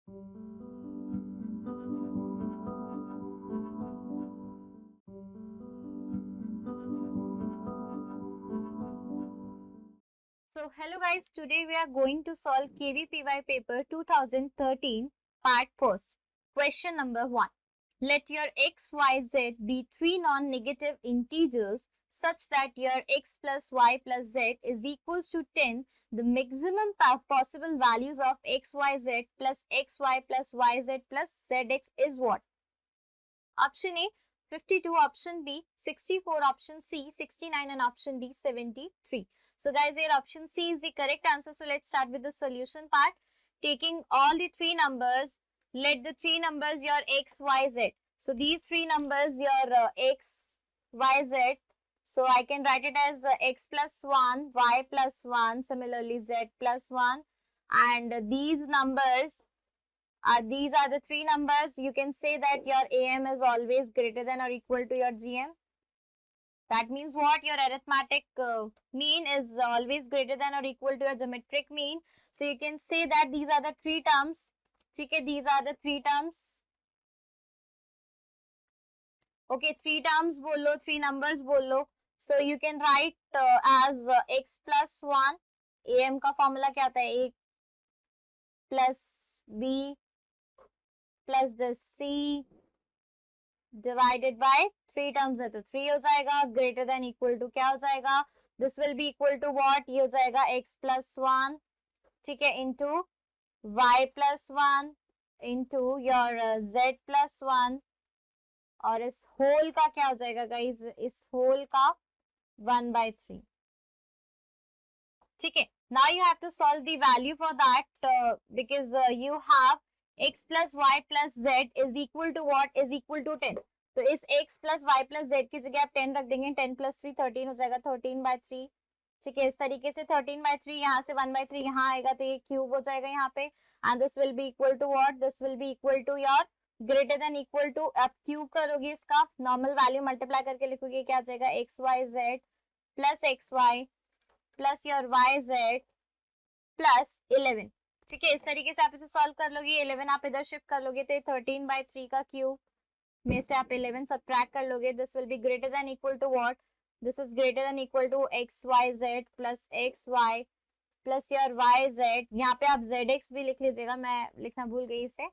So hello guys, today we are going to solve KVPY paper 2013 part first. Question number 1. Let your x, y, z be three non-negative integers such that your x plus y plus z is equals to 10. The maximum possible values of x, y, z plus x, y plus y, z plus zx is what? Option A 52, option B 64, option C 69 and option D 73. So guys, here option C is the correct answer. So let's start with the solution part. Taking all the three numbers, let the three numbers your x, y, z. So these three numbers your x, y, z. So I can write it as x plus 1, y plus 1, similarly z plus 1. And these numbers, these are the three numbers. You can say that your AM is always greater than or equal to your GM. That means what? Your arithmetic mean is always greater than or equal to your geometric mean. So you can say that these are the three terms. Okay, these are the three terms. Okay, three terms bolo, three numbers bolo. So you can write as x plus 1. AM का formula क्या होता है? A plus B plus the C divided by three terms है तो 3 हो जाएगा, greater than equal to क्या हो जाएगा? This will be equal to what? ये हो जाएगा x प्लस 1, ठीक है, into y plus 1 into your z plus 1, और इस होल का क्या हो जाएगा गाइस? इस होल का 1/3, ठीक है. Now you have to solve the value for that because you have x plus y plus z is equal to what? Is equal to 10. तो इस x plus y plus z की जगह आप 10 रख देंगे. 10 प्लस 3 13 हो जाएगा, 13/3, ठीक है. इस तरीके से 13/3 यहाँ से 1/3 यहाँ आएगा तो ये क्यूब हो जाएगा यहाँ पे. And this will be equal to what? This will be equal to your greater than equal to, आप क्यूब करोगे इसका नॉर्मल वैल्यू मल्टीप्लाई करके लिखोगे, क्या आ जाएगा? X Y Z plus X Y plus your Y Z plus 11, ठीक है. इस तरीके से आप इसे सॉल्व कर लोगे. 11 आप इधर शिफ्ट कर लोगे तो 13/3 का क्यूब में से आप 11 सब्ट्रैक्ट कर लोगे. This will be greater than equal to what? This is greater than equal to X Y Z plus X Y plus your Y Z. यहाँ पे आप जेड एक्स भी लिख लीजिएगा, मैं लिखना भूल गई इसे.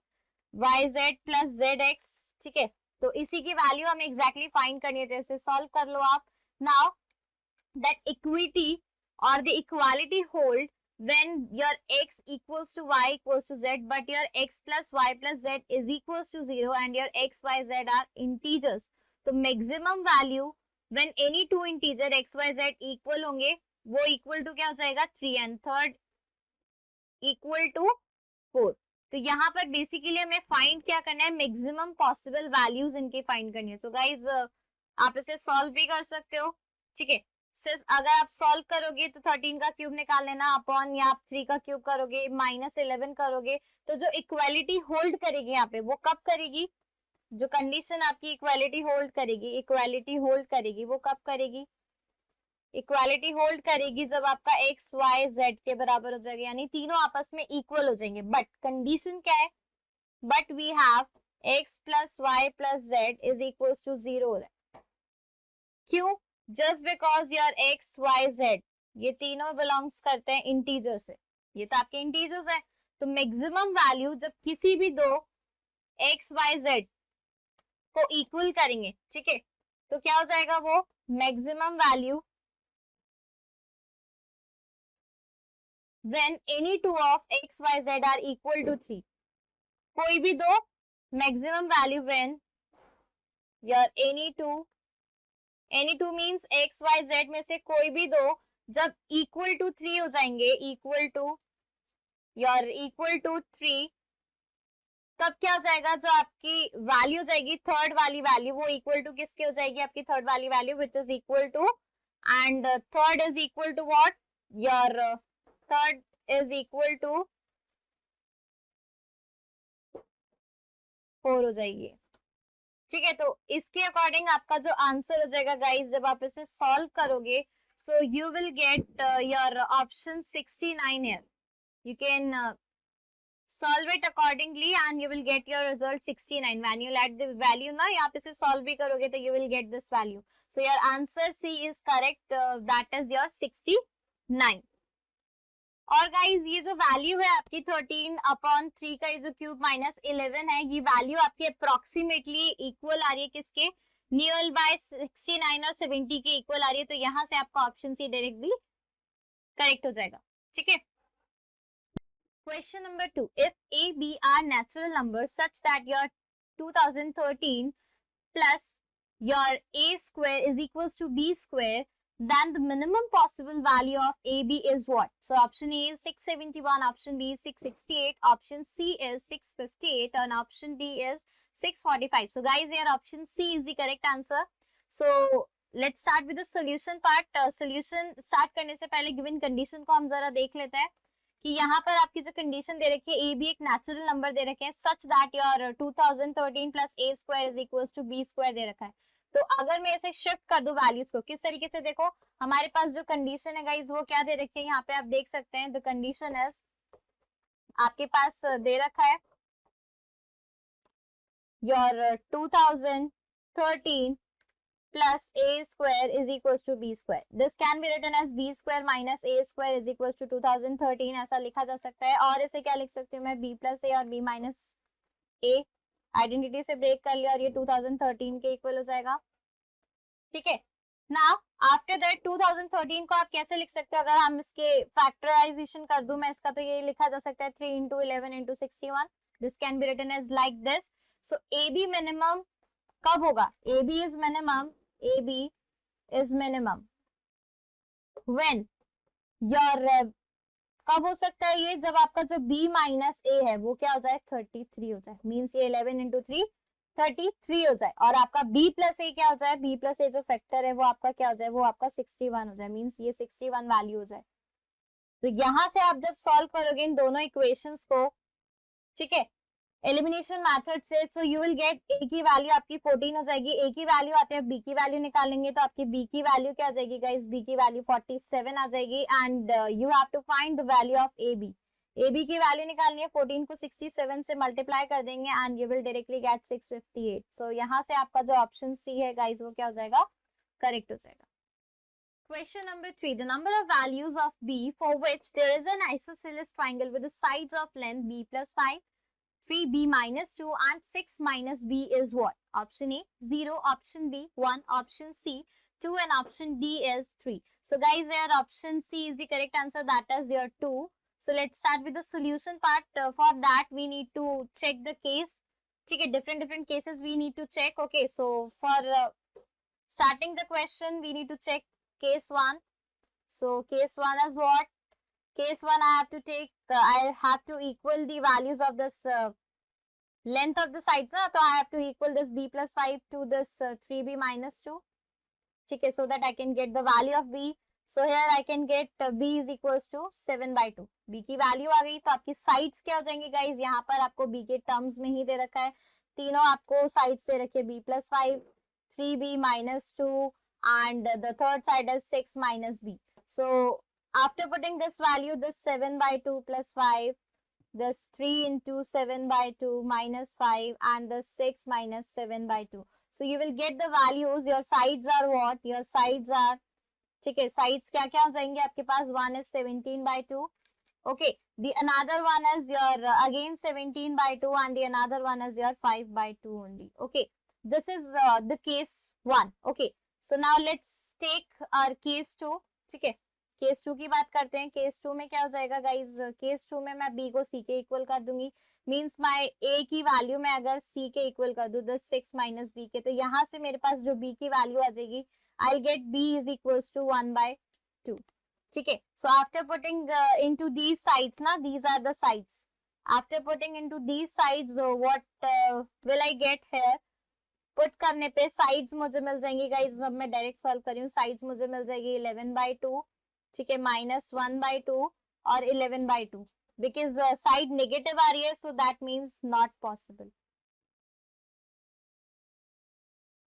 Y Z plus Z X, ठीक है. तो इसी की वैल्यू हमें एग्जैक्टली फाइंड करनी है, तो इसे सॉल्व कर लो आप. Now that equity or the equality hold when your x equals to y equals to z but your x plus y plus z is equals to 0 and your x, y, z are integers. तो maximum value when any two integer x, y, z equal होंगे वो equal to क्या हो जाएगा? 3 and third equal to 4. तो यहाँ पर basically हमें फाइंड क्या करना है? मैक्सिमम पॉसिबल वैल्यूज इनकी फाइंड करनी है. तो गाइज आप इसे सॉल्व भी कर सकते हो, ठीक है. अगर आप सॉल्व करोगे तो 13 का क्यूब निकाल लेना अपॉन, या आप 3 का क्यूब करोगे माइनस 11 करोगे तो जो इक्वालिटी होल्ड करेगी यहाँ पे वो कब करेगी? जो कंडीशन आपकी इक्वालिटी होल्ड करेगी वो कब करेगी? इक्वालिटी होल्ड करेगी जब आपका x, y, z के बराबर हो जाएगा, यानी तीनों आपस में इक्वल हो जाएंगे. बट कंडीशन क्या है? But we have x plus y plus z is equal to 0 हो रहा है. क्यों? Just because your x, y, z ये तीनों बिलोंग्स करते हैं इंटीजर से. ये तो आपके इंटीजर्स है. तो मैक्सिमम वैल्यू जब किसी भी दो x, y, z को इक्वल करेंगे, ठीक है, तो क्या हो जाएगा? वो maximum value when any two of x, y, z are equal to 3. कोई भी दो maximum value when your any two means x, y, z में से कोई भी दो जब इक्वल टू 3 हो जाएंगे, इक्वल टू 3, तब क्या हो जाएगा? जो आपकी वैल्यू जाएगी थर्ड वाली वैल्यू वो इक्वल टू किसके हो जाएगी? आपकी थर्ड वाली value which is equal to, and third is equal to what? Your third is equal to 4 हो जाएगी, ठीक है. तो इसके अकॉर्डिंग आपका जो आंसर हो जाएगा गाइस, जब आप इसे सॉल्व करोगे, so you will get your option 69 here. You can solve it accordingly and you will get your result 69. when you add the value ना यहाँ पे से solve भी करोगे तो you will get this value. so your answer C is correct, that is your 69. और guys ये जो वैल्यू है आपकी 13/3 का ये जो क्यूब माइनस 11 है, ये वैल्यू आपकी अप्रोक्सीमेटली इक्वल आ रही है किसके, नियर बाय 69 और 70 के इक्वल आ रही है. तो यहाँ से आपका ऑप्शन सी डायरेक्टली करेक्ट हो जाएगा. ठीक है. Question number 2. If A, B are natural numbers such that your 2013 plus your A square is equals to B square, then the minimum possible value of AB is what? So option A is 671, option B is 668, option C is 658 and option D is 645. So guys, here option C is the correct answer. So let's start with the solution part. Solution start करने से पहले given condition को हम जरा देख लेते हैं कि यहाँ पर आपकी जो कंडीशन दे रखी है ए बी एक नेचुरल नंबर दे रखे हैं such that your 2013 plus A square is equals to B square दे रखा है. तो अगर मैं इसे शिफ्ट कर दूं वैल्यूज को किस तरीके से, देखो हमारे पास जो कंडीशन है गाइज वो क्या दे रखी है, यहाँ पे आप देख सकते हैं द कंडीशन इज आपके पास दे रखा है your 2013 plus a square is equals to b square. This can be written as b square minus a square is equals to 2013 ऐसा लिखा जा सकता है. और इसे क्या लिख सकती हूँ मैं, b plus a और b minus a आइडेंटिटी से ब्रेक कर लिया और ये 2013 के इक्वल हो जाएगा. ठीक है. नाउ आफ्टर दैट 2013 को आप कैसे लिख सकते हो, अगर हम इसके फैक्टराइजेशन कर दूं मैं इसका, तो ये लिखा जा सकता है 3 into 11 into 61. This can be written as like this. So A B minimum कब होगा, A B is minimum, AB is minimum when your कब हो सकता है ये, जब आपका जो B माइनस A है वो क्या हो जाए 33 हो जाए. मीन्स ये 11 into 3 33 हो जाए और आपका B प्लस A क्या हो जाए, B प्लस A जो फैक्टर है वो आपका क्या हो जाए, वो आपका 61 हो जाए. मीन्स ये 61 वैल्यू हो जाए. तो यहां से आप जब सॉल्व करोगे इन दोनों इक्वेशंस को, ठीक है, एलिमिनेशन मेथड से, सो यू विल गेट ए की वैल्यू आपकी 14 हो जाएगी. ए की वैल्यू आते हैं बी की वैल्यू निकालेंगे तो आपकी बी की वैल्यू क्या आ जाएगी गाइस, बी की वैल्यू 47 आ जाएगी. And you have to find the value of A B. A B की वैल्यू निकालनी है, 14 को 67 से मल्टीप्लाई कर देंगे and you will directly get 658. So यहाँ से आपका जो ऑप्शन सी है गाइस वो क्या हो जाएगा, करेक्ट हो जाएगा. Question number 3. The number of values of b for which there is an isosceles triangle with the sides of length b plus 5, 3b minus 2 and 6 minus b is what? Option A 0, option B 1, option C 2 and option D is 3. So guys, here option C is the correct answer, that is your 2. So let's start with the solution part. For that we need to check the case. Okay, different cases we need to check. Okay, so for starting the question we need to check case 1. So case 1 is what? Case 1 I have to take, I have to equal the values of this length of the side. So I have to equal this b plus 5 to this 3b minus 2. Okay, so that I can get the value of b. So here I can get b is equals to 7/2. b की value आ गई तो आपकी sides क्या हो जाएंगे guys, यहाँ पर आपको b के टर्म्स में ही दे रखा है, तीनों आपको साइड्स दे रखे b plus 5, 3b minus 2 and the third side is 6 minus b. So after putting this value, this 7/2 plus 5, this 3 into 7/2 minus 5 and the 6 minus 7/2. So you will get the values. Your sides are what? Your sides are, ठीक है, sides क्या क्या हो जाएंगे आपके पास, one is 17/2. Okay, the another one is your again 17/2 and the another one is your 5/2 only. Okay, this is the case 1. Okay, so now let's take our case 2. ठीक है, case 2 की बात करते हैं. केस 2 में क्या हो जाएगा गाइज, केस 2 में मैं b को c के इक्वल कर दूंगी. मींस माय a की वैल्यू में अगर c के इक्वल कर दूं 6 माइनस b के, तो यहाँ से मेरे पास जो b की वैल्यू आ जाएगी, I will get b is equals to 1/2. ठीक है. So after putting into these sides ना, these are the sides, after putting into these sides what will I get here, put करने पे साइड्स मुझे मिल जाएंगी गाइज. अब मैं डायरेक्ट सॉल्व कर रही हूँ. साइड्स मुझे मिल जाएगी 11/2, ठीक है, माइनस 1/2 और 11/2. बिकॉज साइड नेगेटिव आ रही है, so that means not possible.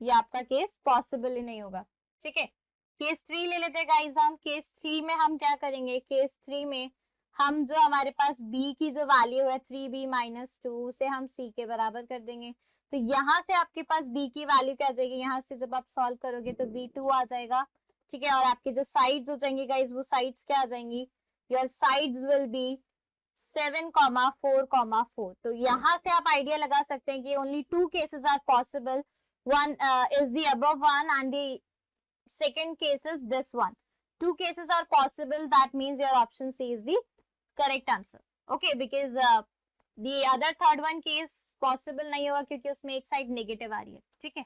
ये आपका केस पॉसिबल ही नहीं होगा. ठीक है. केस 3 ले लेते हैं गाइस हम. केस 3 में हम क्या करेंगे, केस 3 में हम जो हमारे पास b की जो वैल्यू है 3b माइनस 2 उसे हम c के बराबर कर देंगे। तो यहाँ से आपके पास b की वैल्यू क्या आ जाएगी, यहाँ से जब आप सॉल्व करोगे तो b2 आ जाएगा, ठीक है। और आपके जो साइड्स हो जाएंगे गाइस, वो साइड्स क्या आ जाएंगी, योर साइड्स विल बी 7,4,4। तो यहाँ से आप आइडिया लगा सकते हैं कि only two cases are possible, one is the above one and the second case is this one. Two cases are possible, that means your option C is the correct answer. Okay, because the other third one case possible नहीं होगा क्योंकि उसमें एक side negative आ रही है, ठीक है।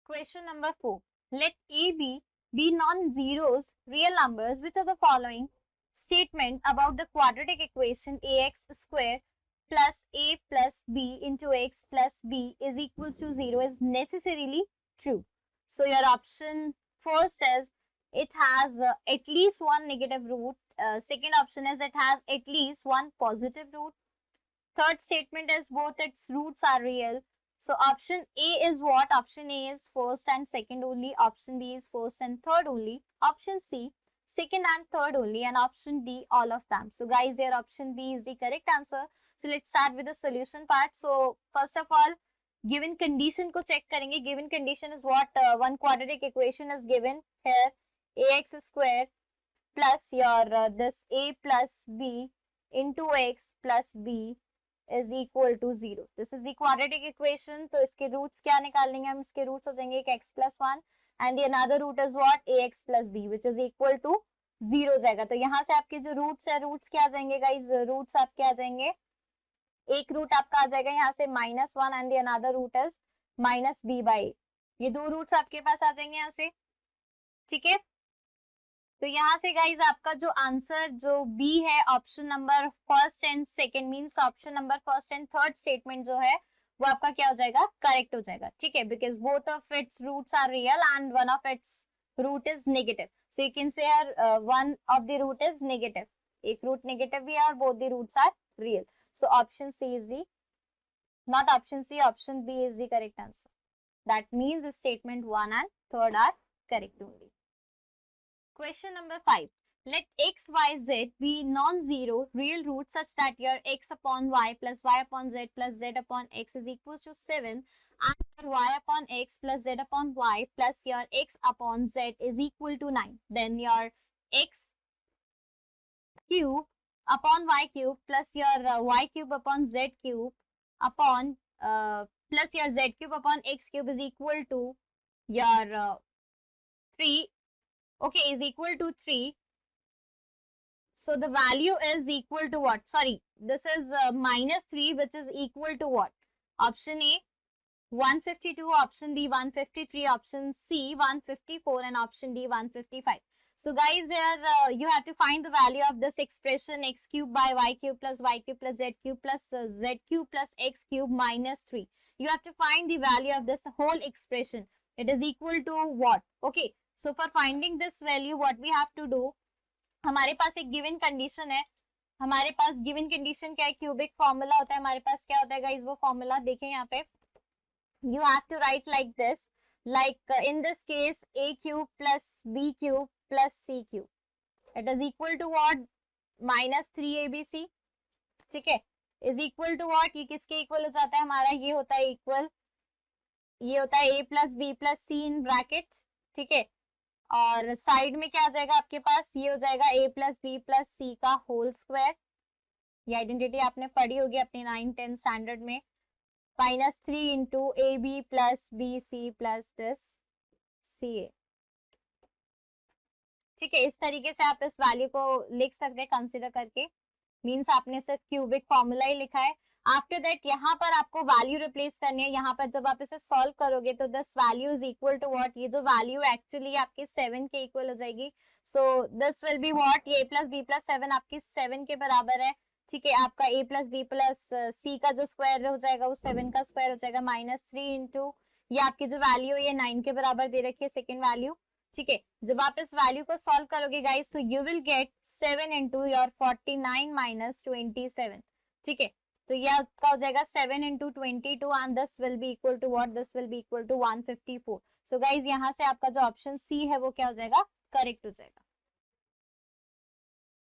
Question number 4. Let A, B be non-zeros real numbers. Which of the following statement about the quadratic equation ax square plus a plus b into x plus b is equal to 0 is necessarily true? So your option first is it has at least one negative root. Second option is it has at least one positive root. Third statement is both its roots are real. So option A is what? Option A is first and second only. Option B is first and third only. Option C, second and third only. And option D, all of them. So guys, here option B is the correct answer. So let's start with the solution part. So first of all, given condition को check करेंगे. Given condition is what? One quadratic equation is given here. Ax square plus your this a plus b into x plus b is equal to 0. This is the quadratic equation. तो इसके roots क्या निकाल लेंगे हम? इसके roots हो जाएंगे एक x plus 1 and the another root is what? ax plus b which is equal to 0 जाएगा। तो यहाँ से आपके जो roots है, roots क्या आ जाएंगे guys? Roots आपके आ जाएंगे, एक रूट आपका आ जाएगा यहाँ से -1 and the another root is minus b by a. ये दो रूट्स आपके पास आ जाएंगे यहाँ से, ठीक है। तो यहाँ से गाइज आपका जो आंसर जो बी है option number first and second means option number first and third statement जो है वो आपका क्या हो जाएगा, करेक्ट हो जाएगा, ठीक है। Because both of its roots are real and one of its root is negative. So you can say one of the root is negative, एक रूट नेगेटिव भी है और both the roots are real. So option C is the, not option C, option B is the correct answer. That means statement 1 and 3 are correct only. Question number 5. Let x, y, z be non-zero real roots such that your x upon y plus y upon z plus z upon x is equal to 7 and your y upon x plus z upon y plus your x upon z is equal to 9. Then your x cube upon y cube plus your y cube upon z cube upon plus your z cube upon x cube is equal to your 3. Okay, is equal to 3. So the value is equal to what? Sorry, this is -3 which is equal to what? Option A 152, option B 153, option C 154 and option D 155. So guys, here you have to find the value of this expression x cube by y cube plus y cube plus z cube plus z cube plus x cube minus 3. You have to find the value of this whole expression. It is equal to what? Okay. So for finding this value, what we have to do, हमारे पास एक given condition है, हमारे पास given condition क्या है, cubic formula होता है हमारे पास, क्या होता है गाइस वो फॉर्मूला देखें यहाँ पे, you have to write like this, like in this case a cube plus b cube plus c cube, it is equal to what? -3abc, ठीक है, is equal to what? ये किसके इक्वल हो जाता है हमारा, ये होता है इक्वल, ये होता है a plus b plus c in brackets, ठीक है। और साइड में क्या आ जाएगा आपके पास, ये हो जाएगा a प्लस बी प्लस सी का होल स्क्वायर, ये आइडेंटिटी आपने पढ़ी होगी अपने 9-10 स्टैंडर्ड में, -3 into A B plus B C plus this C A, ठीक है। इस तरीके से आप इस वैल्यू को लिख सकते हैं कंसिडर करके, मीन्स आपने सिर्फ क्यूबिक फॉर्मूला ही लिखा है। आफ्टर दैट यहाँ पर आपको वैल्यू रिप्लेस करनी है, यहाँ पर जब आप इसे सॉल्व करोगे तो this value is equal to what, ये जो वैल्यू एक्चुअली आपकी 7 के इक्वल हो जाएगी। So this will be what, ये a प्लस बी प्लस 7 आपकी 7 के बराबर है, ठीक है। आपका a प्लस बी प्लस सी का जो स्क्वायर हो जाएगा वो 7 का स्क्वायर हो जाएगा, -3 इंटू ये आपकी जो वैल्यू है ये 9 के बराबर दे रखी है सेकेंड वैल्यू, ठीक है। जब आप इस वैल्यू को सॉल्व करोगे गाइस तो you will get 7 into your 49 minus 27, ठीक है। तो ये आपका हो जाएगा 7 into 22 and this will be equal to what, this will be equal to 154। So guys यहाँ से आपका जो ऑप्शन सी है वो क्या हो जाएगा, करेक्ट हो जाएगा।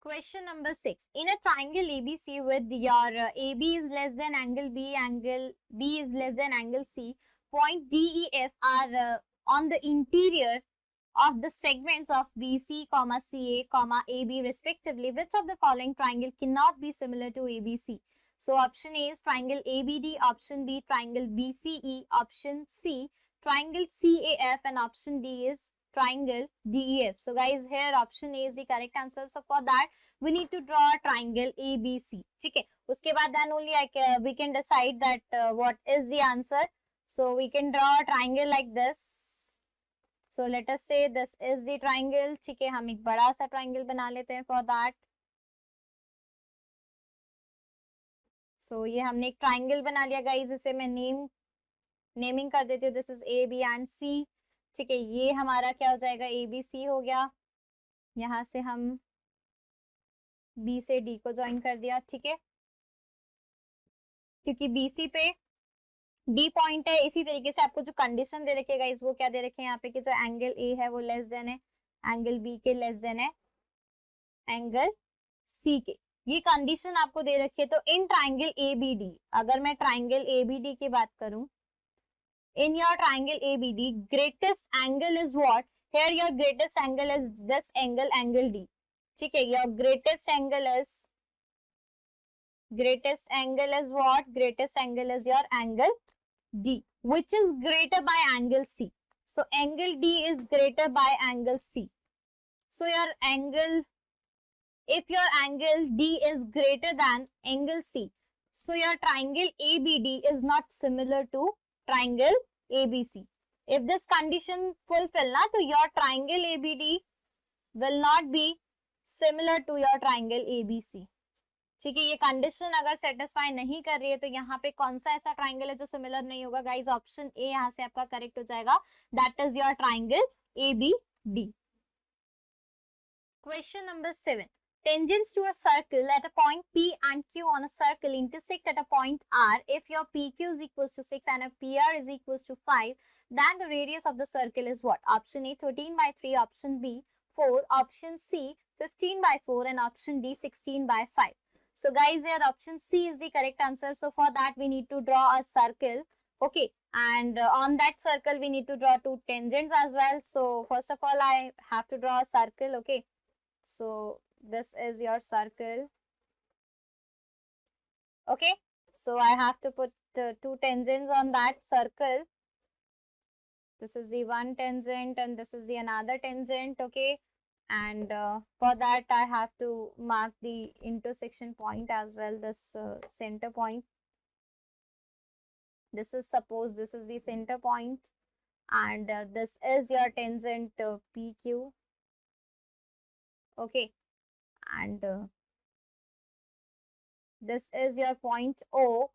Question number 6. In a triangle ABC with your AB is less than angle B is less than angle C, point DEF are on the interior of the segments of BC, CA, AB respectively. Which of the following triangle cannot be similar to ABC? So option A is triangle ABD, option B triangle BCE, option C triangle CAF, and option D is triangle DEF. So guys, here option A is the correct answer. So for that we need to draw a triangle ABC. ठीक है, उसके बाद then only we can decide that what is the answer. So we can draw a triangle like this. So let us say this is the triangle. ठीक है, हम एक बड़ा सा triangle बना लेते हैं for that. So ये हमने एक triangle बना लिया guys. इसे मैं नेमिंग कर देती हूँ. This is A B and C. ठीक है, ये हमारा क्या हो जाएगा, ए बी सी हो गया. यहाँ से हम बी से डी को ज्वाइन कर दिया. ठीक है, क्योंकि बी सी पे डी पॉइंट है. इसी तरीके से आपको जो कंडीशन दे रखे गाइस वो क्या दे रखे हैं यहाँ पे कि जो एंगल ए है वो लेस देन है एंगल बी के लेस देन है एंगल सी के. ये कंडीशन आपको दे रखी है. तो in triangle A B D, अगर मैं ट्राइंगल ए बी डी की बात करूं, in your triangle ABD, greatest angle is what? Here your greatest angle is this angle, angle D. ठीक है, your greatest angle is what? Greatest angle is your angle D, which is greater by angle C. So angle D is greater by angle C. So your angle, if your angle D is greater than angle C, so your triangle ABD is not similar to triangle ABC. If this condition fulfill na, तो your triangle ABD will not be similar to your triangle ABC. ठीक है, ये condition अगर satisfy नहीं कर रही है तो यहाँ पे कौन सा ऐसा ट्राइंगल है जो सिमिलर नहीं होगा गाइज? ऑप्शन ए यहाँ से आपका करेक्ट हो जाएगा. That is your triangle ABD. Question number 7. Tangents to a circle at a point P and Q on a circle intersect at a point R. If your PQ is equals to 6 and a PR is equals to 5, then the radius of the circle is what? Option A 13 by 3, option B 4, option C 15 by 4, and option D 16 by 5. So guys, here option C is the correct answer. So for that we need to draw a circle. Okay, and on that circle we need to draw two tangents as well. So first of all I have to draw a circle. Okay, so this is your circle. Okay, so I have to put two tangents on that circle. This is the one tangent and this is the another tangent. Okay, and for that I have to mark the intersection point as well, this center point. This is, suppose this is the center point, and this is your tangent PQ. Okay, and this is your point O.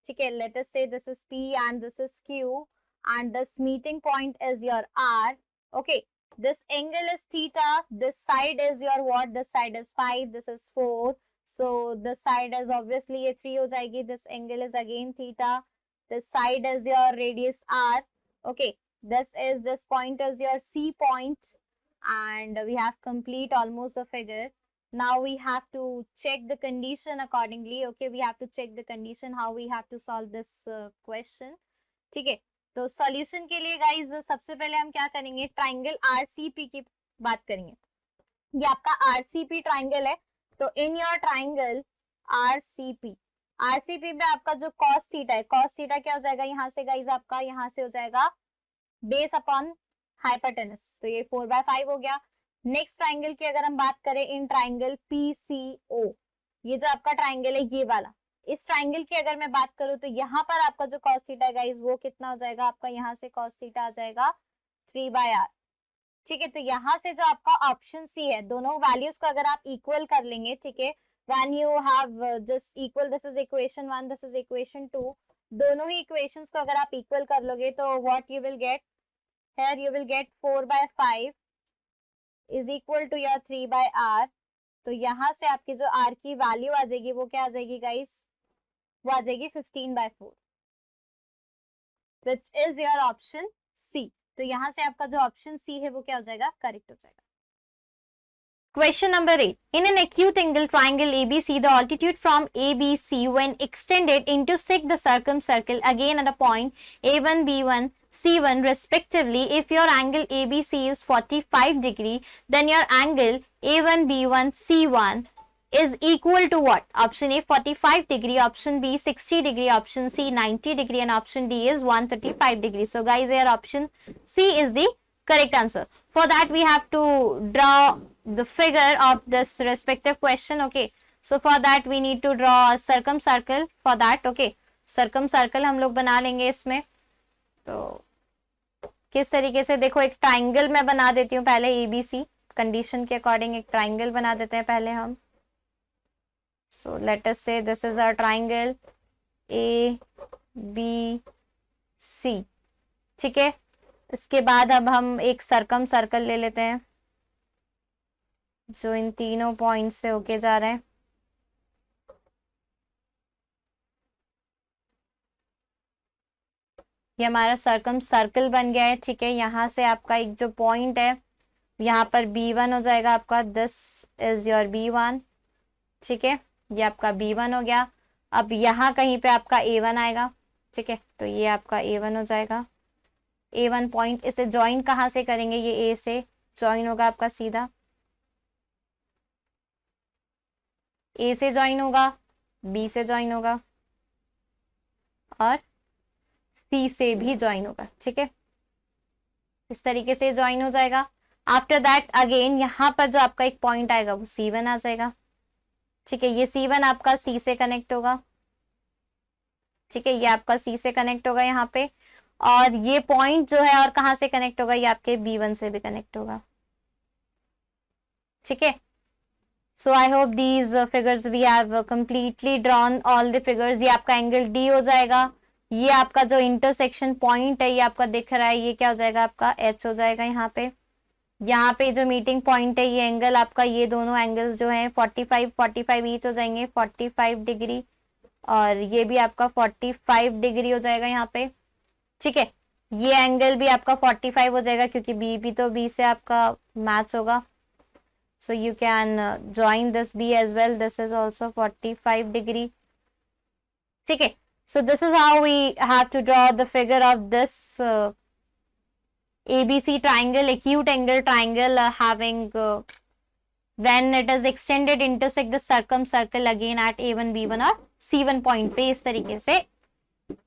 Okay, let us say this is P and this is Q, and this meeting point is your R. Okay, this angle is theta. This side is your what? This side is 5. This is 4. So this side is obviously ये 3 हो जाएगी. This angle is again theta. This side is your radius R. Okay, this point is your C point, and we have complete almost the figure. Now we have to check the condition accordingly. Okay, we have to check the condition how we have to solve this question. ठीक है, तो solution के लिए guys सबसे पहले हम क्या करेंगे, ट्राइंगल RCP की बात करेंगे. ये आपका RCP ट्राइंगल है. तो इन योर ट्राइंगल RCP में आपका जो cos थीटा है, cos थीटा क्या हो जाएगा यहाँ से गाइज, आपका यहाँ से हो जाएगा बेस अपॉन हाइपोटेनस. तो ये 4/5 हो गया. नेक्स्ट ट्राइंगल की अगर हम बात करें, इन ट्राइंगल PCO, ये जो आपका ट्राइंगल है ये वाला, इस ट्राइंगल की अगर मैं बात करूं तो यहाँ पर आपका जो cos थीटा है गाइस वो कितना हो जाएगा, आपका यहाँ से cos थीटा आ जाएगा 3/r. ठीक है, तो यहाँ से जो आपका ऑप्शन सी है, दोनों वैल्यूज को अगर आप इक्वल कर लेंगे, ठीक है, when you have just equal, this is equation 1, this is equation 2, दोनों ही इक्वेशंस को अगर आप इक्वल कर लोगे तो what you will get, here you will get 4/5 is equal to your 3/r. तो यहाँ से आपकी जो r की वैल्यू आ जाएगी वो क्या आ जाएगी गाइस, वो आ जाएगी 15/4, which is your option C. तो यहाँ से आपका जो ऑप्शन सी है वो क्या हो जाएगा, करेक्ट हो जाएगा. Question number 8. In an acute angle triangle ABC, the altitude from ABC when extended intersect the circumcircle again at a point A1, B1, C1 respectively. If your angle ABC is 45 degree, then your angle A1, B1, C1 is equal to what? Option A 45 degree, option B 60 degree, option C 90 degree, and option D is 135 degree. So guys, here option C is the correct answer. For that we have to draw the figure of this respective question. Okay, so for that we need to draw a circumcircle for that. Okay, circumcircle हम लोग बना लेंगे इसमें. तो किस तरीके से, देखो एक ट्राइंगल मैं बना देती हूँ पहले. ABC कंडीशन के अकॉर्डिंग एक ट्राइंगल बना देते हैं पहले हम. So let us say this is our triangle A B C. ठीक है, इसके बाद अब हम एक सर्कम सर्कल ले लेते हैं जो इन तीनों पॉइंट से होके जा रहे हैं. ये हमारा सर्कम सर्कल बन गया है. ठीक है, यहाँ से आपका एक जो पॉइंट है यहाँ पर B1 हो जाएगा आपका. This is your B1. ठीक है, ये आपका B1 हो गया. अब यहाँ कहीं पे आपका A1 आएगा. ठीक है, तो ये आपका A1 हो जाएगा. A1 पॉइंट, इसे ज्वाइन कहाँ से करेंगे? ये A से ज्वाइन होगा आपका सीधा. A से ज्वाइन होगा, B से ज्वाइन होगा और C से भी ज्वाइन होगा. ठीक है, इस तरीके से ज्वाइन हो जाएगा. आफ्टर दैट अगेन यहाँ पर जो आपका एक पॉइंट आएगा वो C1 आ जाएगा. ठीक है, ये C1 आपका C से कनेक्ट होगा. ठीक है, ये आपका C से कनेक्ट होगा यहाँ पे. और ये पॉइंट जो है और कहाँ से कनेक्ट होगा? ये आपके B1 से भी कनेक्ट होगा. ठीक है, so I hope these figures we have completely drawn all the figures. ये आपका एंगल D हो जाएगा. ये आपका जो इंटरसेक्शन पॉइंट है ये आपका दिख रहा है, ये क्या हो जाएगा? आपका H हो जाएगा यहाँ पे. यहाँ पे जो मीटिंग पॉइंट है ये एंगल आपका, ये दोनों एंगल्स जो हैं 45 ईच हो जाएंगे, 45 डिग्री. और ये भी आपका 45 डिग्री हो जाएगा यहाँ पे. ठीक है, ये एंगल भी आपका 45 हो जाएगा क्योंकि B भी तो B से आपका मैच होगा. So you can join this B as well. This is also 45 degree. ठीक है, so this is how we have to draw the figure of this ABC triangle, acute angle triangle having when it is extended intersect the circumcircle again at A1, B1 और C1 point पे इस तरीके से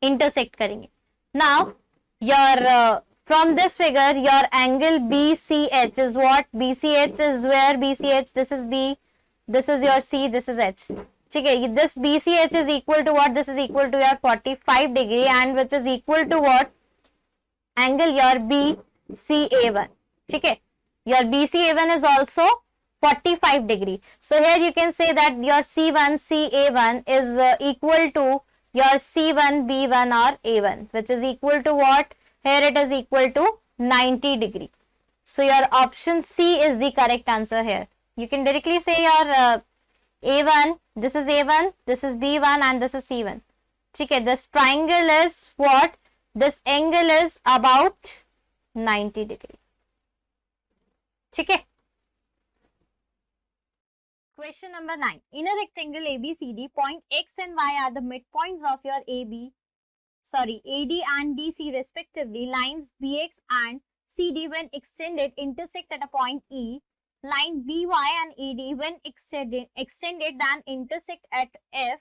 intersect करेंगे. Now your from this figure your angle BCH is what? BCH is where? BCH, this is B, this is your C, this is H. ठीक है, this BCH is equal to what? This is equal to your 45 degree and which is equal to what? Angle your BCA1. ठीक है, your BCA1 is also 45 degree. So here you can say that your C1 CA1 is equal to your C1 B1 or A1, which is equal to what? Here it is equal to 90 degree. So your option C is the correct answer here. You can directly say your A1, this is A1, this is B1 and this is C1. ठीक है, this triangle is what? This angle is about 90 degree. ठीक है. Question number 9. In a rectangle ABCD, point X and Y are the midpoints of your AD and DC respectively. Lines BX and CD when extended intersect at a point E. Line BY and ED when extended then intersect at F.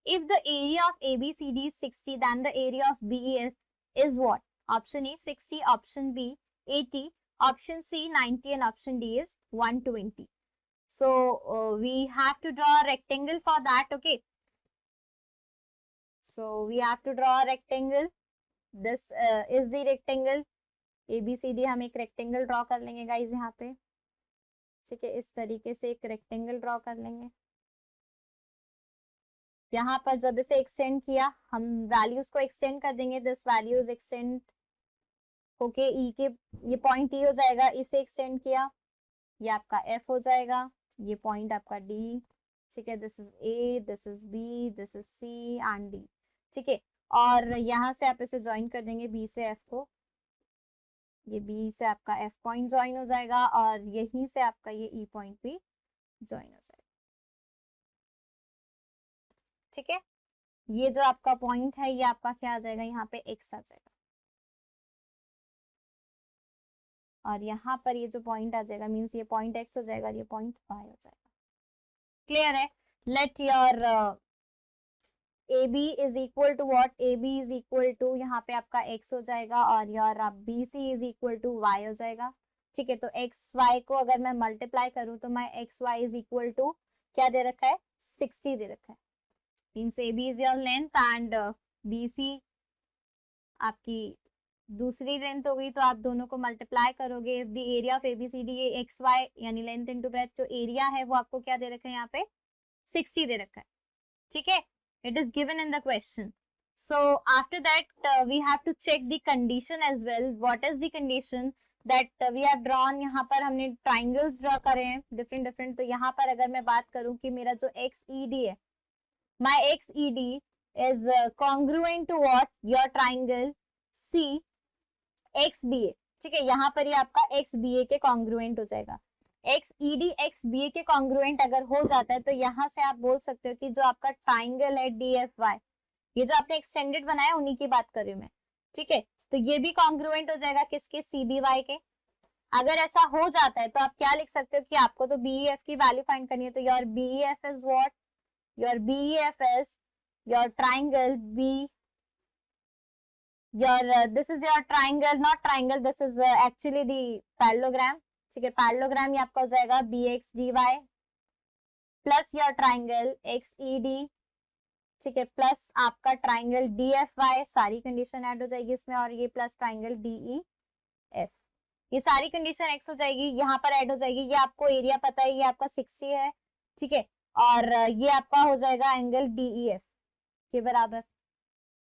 If the area of ABCD is 60, then the area of BEF is what? Option A 60, option B 80, option C 90 and option D is 120. So we have to draw a rectangle for that. Okay, so we have to draw a rectangle. This is the rectangle ABCD. हम एक rectangle draw कर लेंगे guys यहाँ पे. ठीक है, इस तरीके से एक रेक्टेंगल ड्रॉ कर लेंगे. यहाँ पर जब इसे एक्सटेंड किया हम वैल्यूज को एक्सटेंड कर देंगे. दिस वैल्यूज एक्सटेंड होके ई के ये पॉइंट ई हो जाएगा. इसे एक्सटेंड किया, ये आपका एफ हो जाएगा, ये पॉइंट आपका डी. ठीक है, this is A, this is B, this is C and D. ठीक है, और यहाँ से आप इसे ज्वाइन कर देंगे बी से एफ को. ये बी से आपका एफ पॉइंट ज्वाइन हो जाएगा और यहीं से आपका ये ई पॉइंट भी ज्वाइन हो जाएगा। ठीक है, ये जो आपका पॉइंट है ये आपका क्या आ जाएगा, यहाँ पे एक्स आ जाएगा और यहाँ पर ये जो पॉइंट आ जाएगा मीन्स ये पॉइंट एक्स हो जाएगा और ये पॉइंट वाई हो जाएगा। क्लियर है? Let your A B is equal to what, A B is equal to यहाँ पे आपका x हो जाएगा और your B C is equal to y हो जाएगा। ठीक है, तो एक्स वाई को अगर मैं मल्टीप्लाई करूँ तो मैं X Y is equal to क्या दे रखा है, 60 दे रखा है। Means A B is your length and B C आपकी दूसरी लेंथ हो गई, तो आप दोनों को मल्टीप्लाई करोगे। If the area of ABCD ये एक्स वाई यानी लेंथ इनटू ब्रेड्थ, जो एरिया है वो आपको क्या दे रखा है, यहाँ पे 60 दे रखा है। ठीक है, it is given in the question. So after that we have to check the condition as well. What is the condition that we have drawn? यहाँ पर हमने triangles draw करे हैं different. तो यहाँ पर अगर मैं बात करूँ कि मेरा जो XED है, my XED is congruent to what, your triangle CXBA. ठीक है, यहाँ पर ये आपका XBA के congruent हो जाएगा। XED XBA के कॉन्ग्रुएंट अगर हो जाता है तो यहाँ से आप बोल सकते हो कि जो आपका ट्राइंगल है DFY, ये जो आपने एक्सटेंडेड बनाया उन्हीं की बात कर रही हूँ मैं। ठीक है, तो ये भी कॉन्ग्रुएंट हो जाएगा किसके, CBY के। अगर ऐसा हो जाता है तो आप क्या लिख सकते हो कि आपको तो BEF की वैल्यू फाइंड करनी है, तो your BEF is what, your BEF is your triangle B, your this is your triangle, not triangle, this is actually the parallelogram. ठीक है, पैरेललोग्राम ये आपका हो जाएगा BXDY plus your triangle XED। ठीक है, प्लस आपका ट्राइंगल DFY, सारी कंडीशन ऐड हो जाएगी इसमें, और ये प्लस ट्राइंगल DEF, ये सारी कंडीशन एक्स हो जाएगी, यहाँ पर ऐड हो जाएगी। ये आपको एरिया पता है, ये आपका 60 है। ठीक है, और ये आपका हो जाएगा एंगल DEF के बराबर।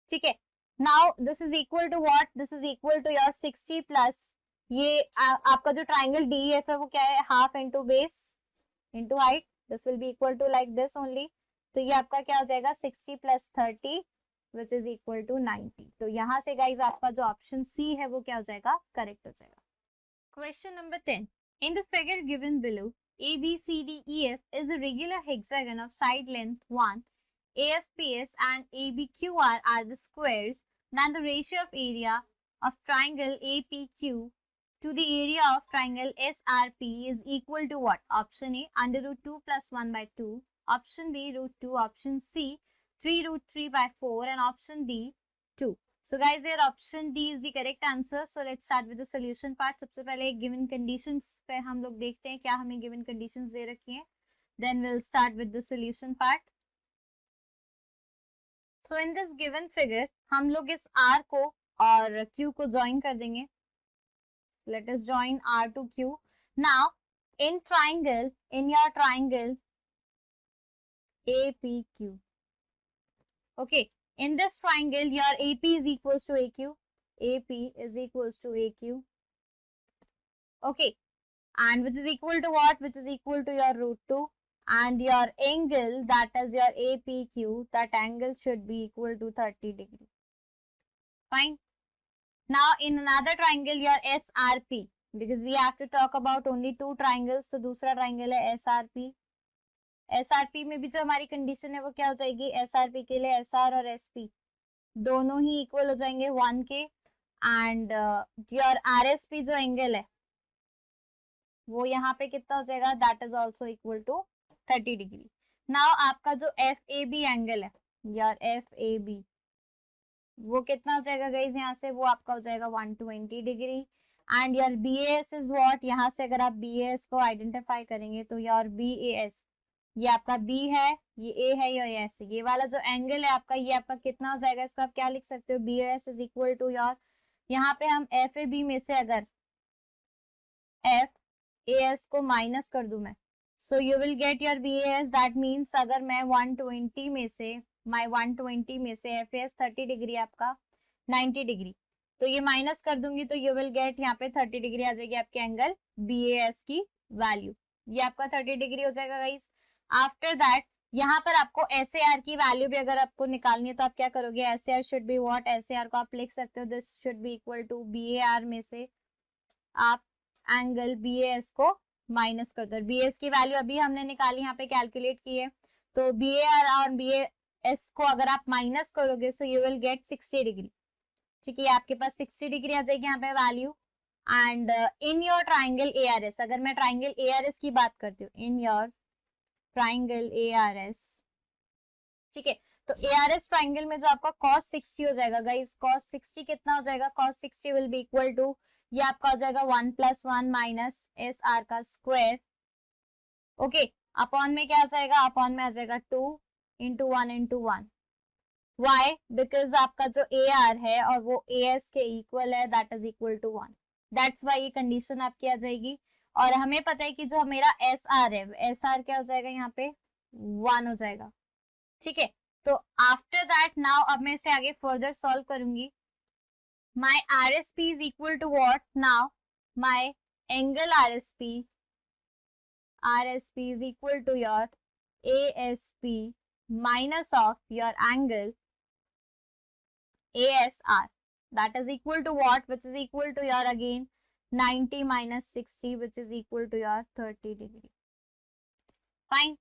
ठीक है, now this is equal to what, this is equal to your 60 plus ये आपका जो ट्राइंगल DEF है वो क्या है, half into base into height, this will be equal to like this only. तो ये आपका क्या हो जाएगा, 60 plus 30 which is equal to 90। तो यहाँ से गाइज आपका जो ऑप्शन सी है वो क्या हो जाएगा, करेक्ट हो जाएगा। Question number 10, in the figure given below ABCDEF is a regular hexagon of side length 1, AFPS and ABQR are the squares, then the ratio of area of triangle APQ to the area of triangle SRP is equal to what? Option A, under root 2 plus 1 by 2, option B, root 2, option C, 3 root 3 by 4, and option D, 2. So guys, here option D is the correct answer. So let's start with the solution part. सबसे पहले given conditions पे हम लोग देखते हैं क्या हमें given conditions दे रखी हैं, then we'll start with the solution part. So in this given figure हम लोग इस R को और Q को join कर देंगे. Let us join R to Q. Now in triangle, in your triangle APQ, okay, in this triangle your AP is equals to AQ, AP is equals to AQ, okay, and which is equal to what, which is equal to your root 2, and your angle, that is your APQ, that angle should be equal to 30 degree. Fine. Now in another triangle your SRP, because we have to talk about only two triangles, तो दूसरा triangle है SRP. SRP में भी जो हमारी condition है वो क्या हो जाएगी, SRP के लिए SR और SP दोनों ही इक्वल हो जाएंगे 1 के, एंड योर RSP जो एंगल है वो यहाँ पे कितना हो जाएगा, that is also equal to 30 degree. Now आपका जो FAB एंगल है, योर FAB वो कितना हो जाएगा गाइज, यहाँ से वो आपका हो जाएगा 120 degree. And your BAS is what, यहाँ से अगर आप BAS को आइडेंटिफाई करेंगे तो योर BAS ये आपका B है, ये A है, ये S है, ये वाला जो एंगल है आपका ये आपका कितना हो जाएगा, इसको आप क्या लिख सकते हो, BAS is equal to your, यहाँ पे हम FAB में से अगर FAS को माइनस कर दूं मैं, so you will get your BAS. That means अगर मैं 120 में से 120 में से FAS 30 डिग्री आपका 90 डिग्री, तो ये माइनस कर दूंगी तो यू विल गेट यहाँ पे 30 डिग्री आ जाएगी आपके एंगल BAS की वैल्यू, ये आपका 30 डिग्री हो जाएगा गाइस. आफ्टर दैट यहाँ पर आपको SAR की वैल्यू भी अगर आपको निकालनी है तो आप क्या करोगे, SAR should be what, SAR को आप लिख सकते हो this should be equal to BAR में से आप एंगल बी एस को माइनस कर दो। बी एस की वैल्यू अभी हमने निकाली, यहाँ पे कैलकुलेट की है, तो बी ए आर और बी एस को अगर आप माइनस करोगे so you will gate 60 degree. ठीक है, आपके पास 60 डिग्री आ जाएगी यहाँ पे value. And in your triangle A R S, अगर मैं ट्राइंगल ए आर एस की बात करती हूँ, in your triangle A R S, ठीक है, तो ए आर एस ट्राइंगल में जो आपका cos 60 हो जाएगा गाइस, cos 60 कितना हो जाएगा, cos 60 will be equal to, ये आपका हो जाएगा 1 + 1 माइनस एस आर का स्क्वायर। ओके, अपॉन में क्या आ जाएगा, अपॉन में आ जाएगा 2 × 1 × 1। वाई, बिकॉज आपका जो ए आर है और वो ए एस के इक्वल है, that is equal to 1, that's why ये कंडीशन आपकी आ जाएगी। और हमें पता है कि जो मेरा एस आर है, एस आर क्या हो जाएगा यहाँ पे 1 हो जाएगा। ठीक है, तो आफ्टर दैट नाउ अब मैं इसे आगे फर्दर सॉल्व करूंगी। My R S P is equal to what, now my angle R S P is equal to your ASP minus of your angle ASR, that is equal to what, which is equal to your again 90 minus 60, which is equal to your 30 degree. Fine.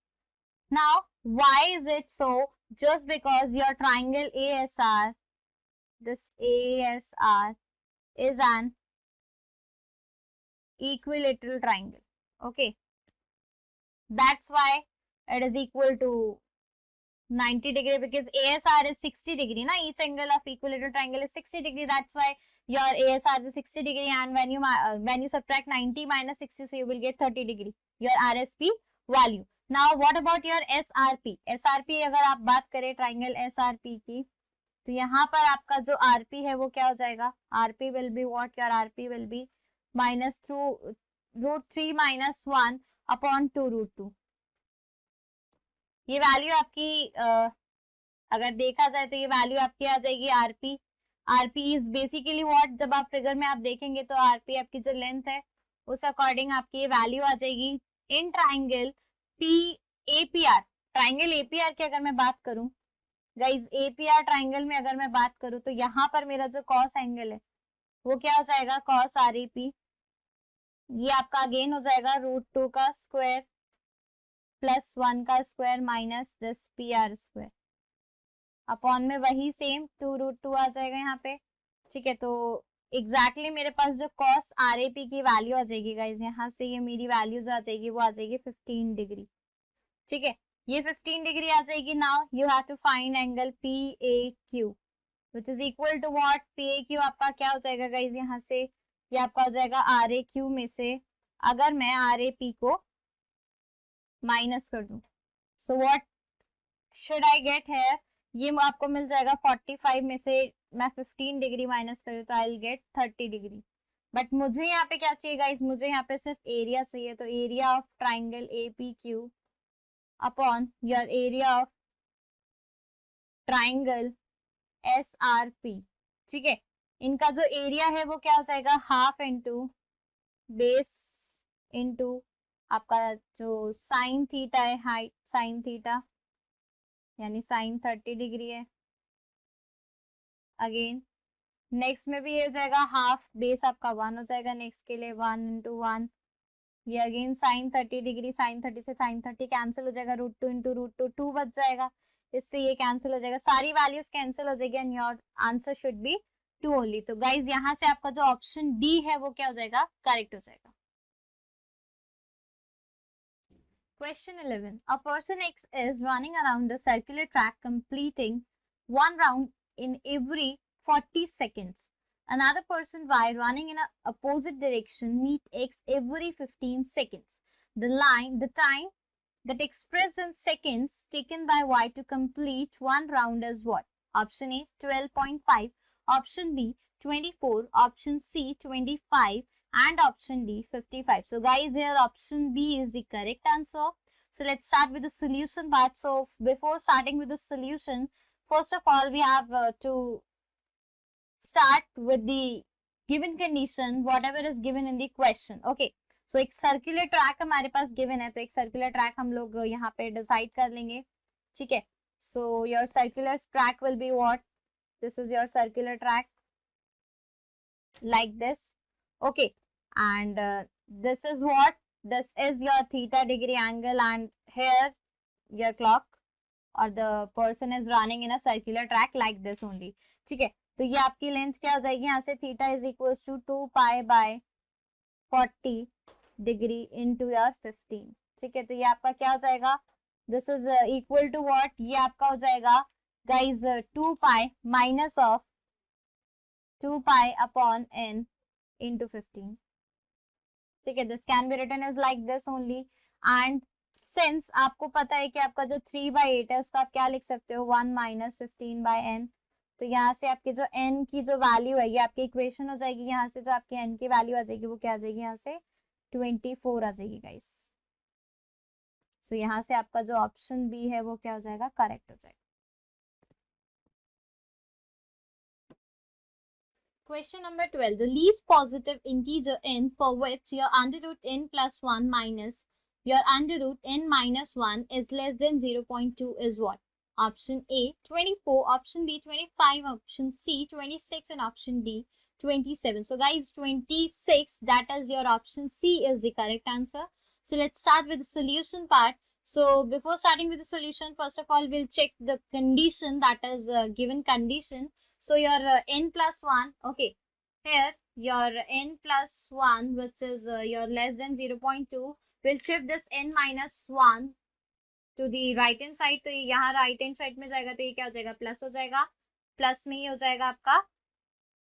Now why is it so? Just because your triangle ASR, this ASR is an equilateral triangle. Okay, that's why it is equal to 90 degree, because ASR is 60 degree, na, each angle of equilateral triangle is 60 degree, that's why your ASR is 60 degree, and when you subtract 90 minus 60, so you will get 30 degree, your RSP value. Now what about your SRP? SRP अगर आप बात करें triangle SRP की, तो यहाँ पर आपका जो RP है वो क्या हो जाएगा, RP will be what, your RP will be minus through √3 minus 1 upon 2 √2। ये वैल्यू आपकी अगर देखा जाए तो ये वैल्यू आपकी आ जाएगी RP. RP is basically what, जब आप फिगर में आप देखेंगे तो आरपी आपकी जो लेंथ है उस अकॉर्डिंग आपकी ये वैल्यू आ जाएगी in triangle P APR. Triangle APR की अगर मैं बात करूं गाइज, एपीआर ट्राइंगल में अगर मैं बात करूं तो यहाँ पर मेरा जो कॉस एंगल है वो क्या हो जाएगा, कॉस आर ए पी, ये आपका अगेन हो जाएगा √2 का स्क्वायर प्लस 1 का square minus this P R square, upon में वही सेम 2 √2 आ जाएगा यहाँ पे। ठीक है, तो एग्जैक्टली मेरे पास जो कॉस आर ए पी की वैल्यू आ जाएगी गाइज, यहाँ से ये मेरी वैल्यू जो आ जाएगी वो आ जाएगी 15 डिग्री। ठीक है, ये 15 डिग्री आ जाएगी। Now you have to find angle P A Q which is equal to what, P A Q आपका क्या हो जाएगा गाइज, यहाँ से ये आपका हो जाएगा आर ए क्यू में से अगर मैं आर ए पी को माइनस कर दूं, so what should I get here, ये आपको मिल जाएगा 45 में से मैं 15 डिग्री माइनस करूँ तो आई विल गेट 30 डिग्री। बट मुझे यहाँ पे क्या चाहिए गाइस, मुझे यहाँ पे सिर्फ एरिया चाहिए, तो area of triangle A P Q upon your area of triangle S R P. ठीक है, इनका जो एरिया है वो क्या हो जाएगा, हाफ इंटू बेस इंटू आपका जो साइन थीटा है, हाइट साइन थीटा यानी साइन 30 डिग्री है। अगेन नेक्स्ट में भी ये हो जाएगा हाफ, बेस आपका 1 हो जाएगा, नेक्स्ट के लिए 1 × 1, ये अगेन साइन 30 डिग्री, साइन 30 से साइन 30 कैंसिल हो जाएगा, √2 × √2 2 बच जाएगा, इससे ये कैंसिल हो जाएगा, सारी वैल्यूज कैंसिल हो जाएगी and your answer should be 2 only. तो गाइज यहाँ से आपका जो ऑप्शन डी है वो क्या हो जाएगा, करेक्ट हो जाएगा। Question 11. A person X is running around the circular track completing one round in every 40 seconds. Another person Y running in an opposite direction meet X every 15 seconds. The time that expressed in seconds taken by Y to complete one round is what? Option A 12.5, option B 24, option C 25 and option D 55. So guys, here option B is the correct answer. So let's start with the solution part. So before starting with the solution, first of all we have to start with the given condition, whatever is given in the question. Okay, so एक circular track हमारे पास given है, तो एक circular track हम लोग यहाँ पे decide कर लेंगे. ठीक है, so your circular track will be what? This is your circular track like this. Okay, and this is what, this is your theta degree angle, and here your clock or the person is running in a circular track like this only. ठीक है, तो ये आपकी length क्या हो जाएगी यहाँ से, theta is equal to 2 pi by 40 degree into your 15. ठीक है, तो ये आपका क्या हो जाएगा, this is equal to what, ये आपका हो जाएगा guys 2 pi minus of 2 pi upon n into 15. ठीक है, this can be written is like this only. And since आपको पता है कि आपका जो 3/8 है उसको आप क्या लिख सकते हो, 1 माइनस 15/n. तो यहाँ से आपके जो n की जो वैल्यू है ये आपकी इक्वेशन हो जाएगी, यहाँ से जो आपकी n की वैल्यू आ जाएगी वो क्या आ जाएगी, यहाँ से 24 आ जाएगी गाइस. सो यहाँ से आपका जो ऑप्शन बी है वो क्या हो जाएगा, करेक्ट हो जाएगा. Question number 12. The least positive integer n for which your under root n plus 1 minus your under root n minus 1 is less than 0.2 is what? Option A 24, option B 25, option C 26, and option D 27. So guys, 26, that is your option C is the correct answer. So let's start with the solution part. So before starting with the solution, first of all we'll check the condition, that is given condition. So your n plus 1, okay, here your n plus 1 which is your less than 0.2, will shift this n minus 1 to the right hand side. तो ये यहाँ right hand side में जाएगा तो ये क्या हो जाएगा, प्लस हो जाएगा, प्लस में ये हो जाएगा आपका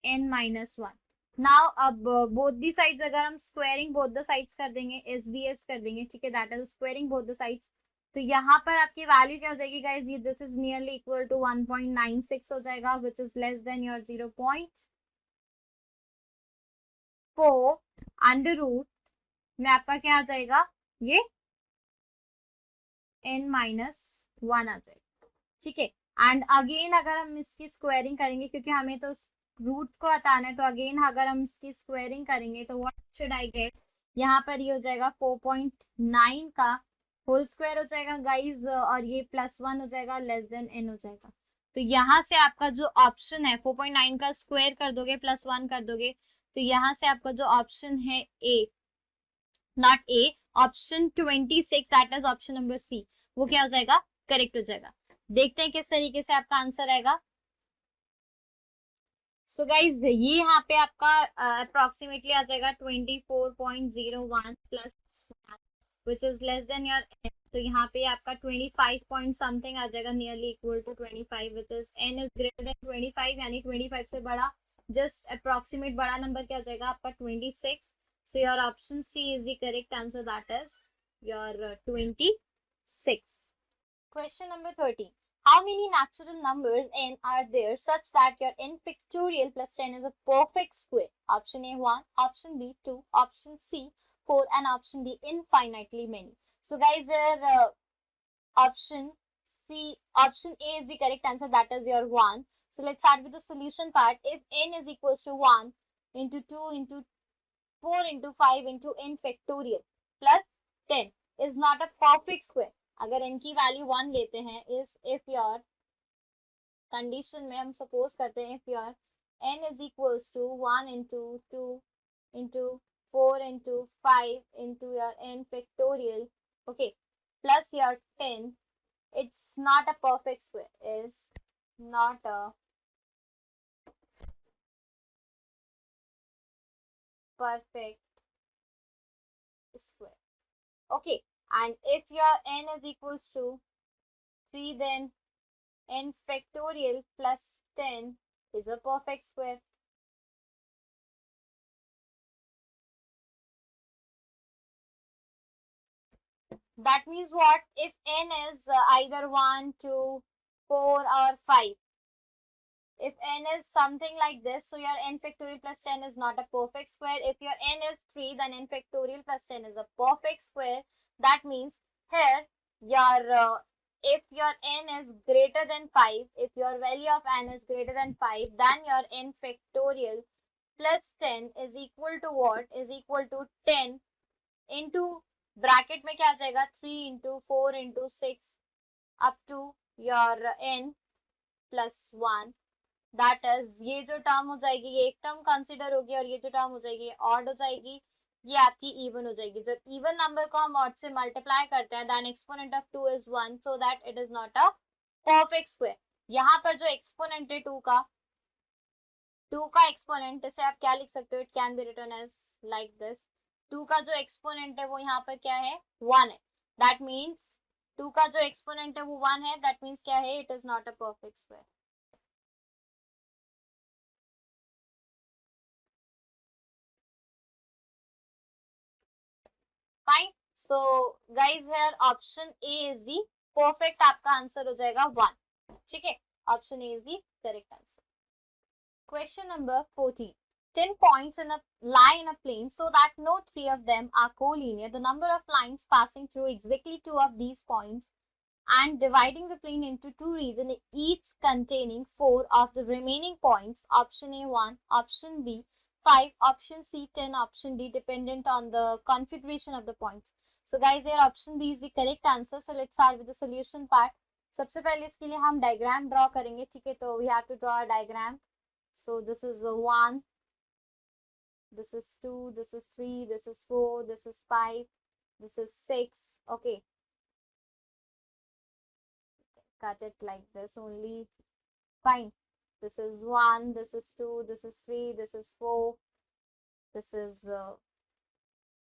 n minus 1. नाउ अब बोथ दी साइड्स अगर हम स्क्वायरिंग बोथ द साइड्स कर देंगे, SBS कर देंगे, ठीक है, that is squaring both the sides. तो यहाँ पर आपकी वैल्यू क्या हो जाएगी गाइस, ये this is nearly equal to 1.96 हो जाएगा, which is less than your 0.4 under root में आपका क्या आ जाएगा, ये n माइनस 1 आ जाएगा. ठीक है, एंड अगेन अगर हम इसकी स्क्वायरिंग करेंगे, क्योंकि हमें तो रूट को हटाना है, तो अगेन अगर हम इसकी स्क्वायरिंग करेंगे तो व्हाट शुड आई गेट, यहाँ पर ये हो जाएगा 4.9 का होल स्क्वायर हो जाएगा गाइज, और ये +1 हो जाएगा, लेस देन n हो जाएगा. तो यहाँ से आपका जो ऑप्शन है 4.9 का स्क्वायर कर दोगे +1 कर दोगे, तो यहाँ से आपका जो ऑप्शन है A, not A, option 26, that is option number C, वो क्या हो जाएगा, करेक्ट हो जाएगा. देखते हैं किस तरीके से आपका आंसर आएगा. सो गाइज ये यहाँ पे आपका अप्रोक्सीमेटली आ जाएगा 24.01 plus which is less than your n. तो यहाँ पे आपका 25 पॉइंट समथिंग आ जाएगा, nearly equal to 25, which is n is greater than 25, यानी 25 से बड़ा, जस्ट अप्रोक्सीमेट बड़ा नंबर क्या हो जाएगा आपका 26. So your option C is the correct answer, that is your 26. Question number 13. How many natural numbers n are there such that your n factorial plus 10 is a perfect square? Option A 1, option B 2, option C 4, and option D infinitely many. So guys, there option C, option A is the correct answer, that is your 1. So let's start with the solution part. If n is equals to 1 into 2 into 4 into 5 into n factorial plus 10 is not a perfect square. अगर n की value 1 लेते हैं, if your condition में हम suppose करते हैं, if your n is equals to 1 into 2 into 4 into 5 into your n factorial, okay, plus your 10, it's not a perfect square, is not a perfect square. Okay, and if your n is equals to 3, then n factorial plus 10 is a perfect square. That means what? If n is either 1, 2, 4 or 5. If n is something like this, so your n factorial plus 10 is not a perfect square. If your n is 3, then n factorial plus 10 is a perfect square. That means here your if your n is greater than 5, if your value of n is greater than 5, then your n factorial plus 10 is equal to what? Is equal to 10 into bracket में क्या आ जाएगा 3 into 4 into 6 up to your n plus 1. That is ये जो term हो जाएगी ये एक टर्म कंसिडर होगी और ये जो टर्म हो जाएगी ऑड हो जाएगी. ये आपकी इवन हो जाएगी. जब इवन नंबर को हम ऑड से मल्टीप्लाई करते हैं then exponent of 2 is 1 so that it is not a perfect square. यहाँ पर जो एक्सपोनेंट है 2 का एक्सपोनेंट, इसे आप क्या लिख सकते हो, it can be written as like this. 2 का जो एक्सपोनेंट है वो यहाँ पर क्या है, 1 है. दैट मीन्स 2 का जो एक्सपोनेंट है वो 1 है. दैट मीन्स क्या है, it is not a perfect square. Fine. So guys here option A is the perfect, आपका आंसर हो जाएगा 1. ठीक है, option A is the correct answer. Question number 14. 10 points lie in a plane so that no three of them are collinear. The number of lines passing through exactly 2 of these points and dividing the plane into 2 regions, each containing 4 of the remaining points. Option A 1, option B 5, option C 10, option D dependent on the configuration of the points. So guys, here option B is the correct answer. So let's start with the solution part. सबसे पहले इसके लिए हम diagram draw करेंगे. ठीक है, तो we have to draw a diagram. So this is 1, this is 2, this is 3, this is 4, this is 5, this is 6. Okay, cut it like this only. Fine. This is 1, this is 2, this is 3, this is 4, this is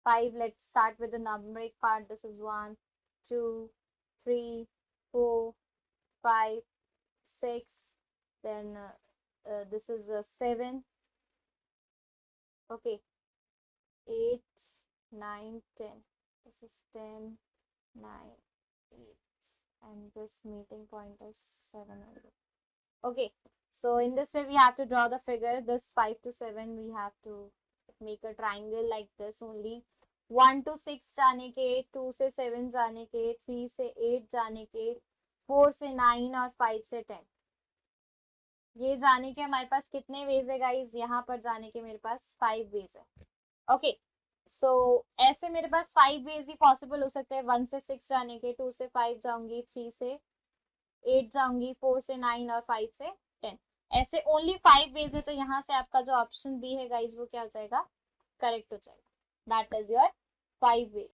5. Let's start with the numeric part. This is 1, 2, 3, 4, 5, 6. Then this is 7. Okay, 8, 9, 10. This is 10, 9, 8, and this meeting point is 7. Okay, so in this way we have to draw the figure. This 5 to 7 we have to make a triangle like this only. 1 to 6 जाने के, 2 से 7 जाने के, 3 से 8 जाने के, 4 से 9 और 5 से 10. ये जाने के हमारे पास कितने वेज है गाइज, यहाँ पर जाने के मेरे पास 5 वेज है. ओके, सो ऐसे मेरे पास 5 वेज ही पॉसिबल हो सकते हैं. 1 से 6 जाने के, 2 से 5 जाऊंगी, 3 से 8 जाऊंगी, 4 से 9 और 5 से 10. ऐसे ओनली 5 वेज है. तो यहाँ से आपका जो ऑप्शन बी है गाइज वो क्या हो जाएगा, करेक्ट हो जाएगा. That is your 5 way.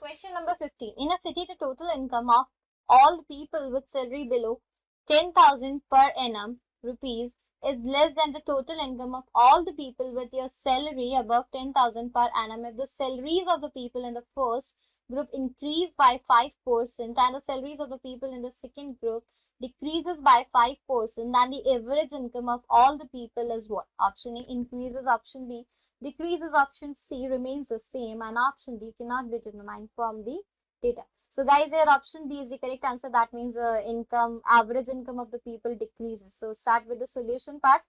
Question number 15. In a city, the total income of all people with salary below 10,000 per annum rupees is less than the total income of all the people with your salary above 10,000 per annum. If the salaries of the people in the first group increase by 5% and the salaries of the people in the second group decreases by 5%, then the average income of all the people is what? Option A increases, option B decreases, option C remains the same, and option D cannot be determined from the data. So guys, here option B is the correct answer. That means average income of the people decreases. So start with the solution part.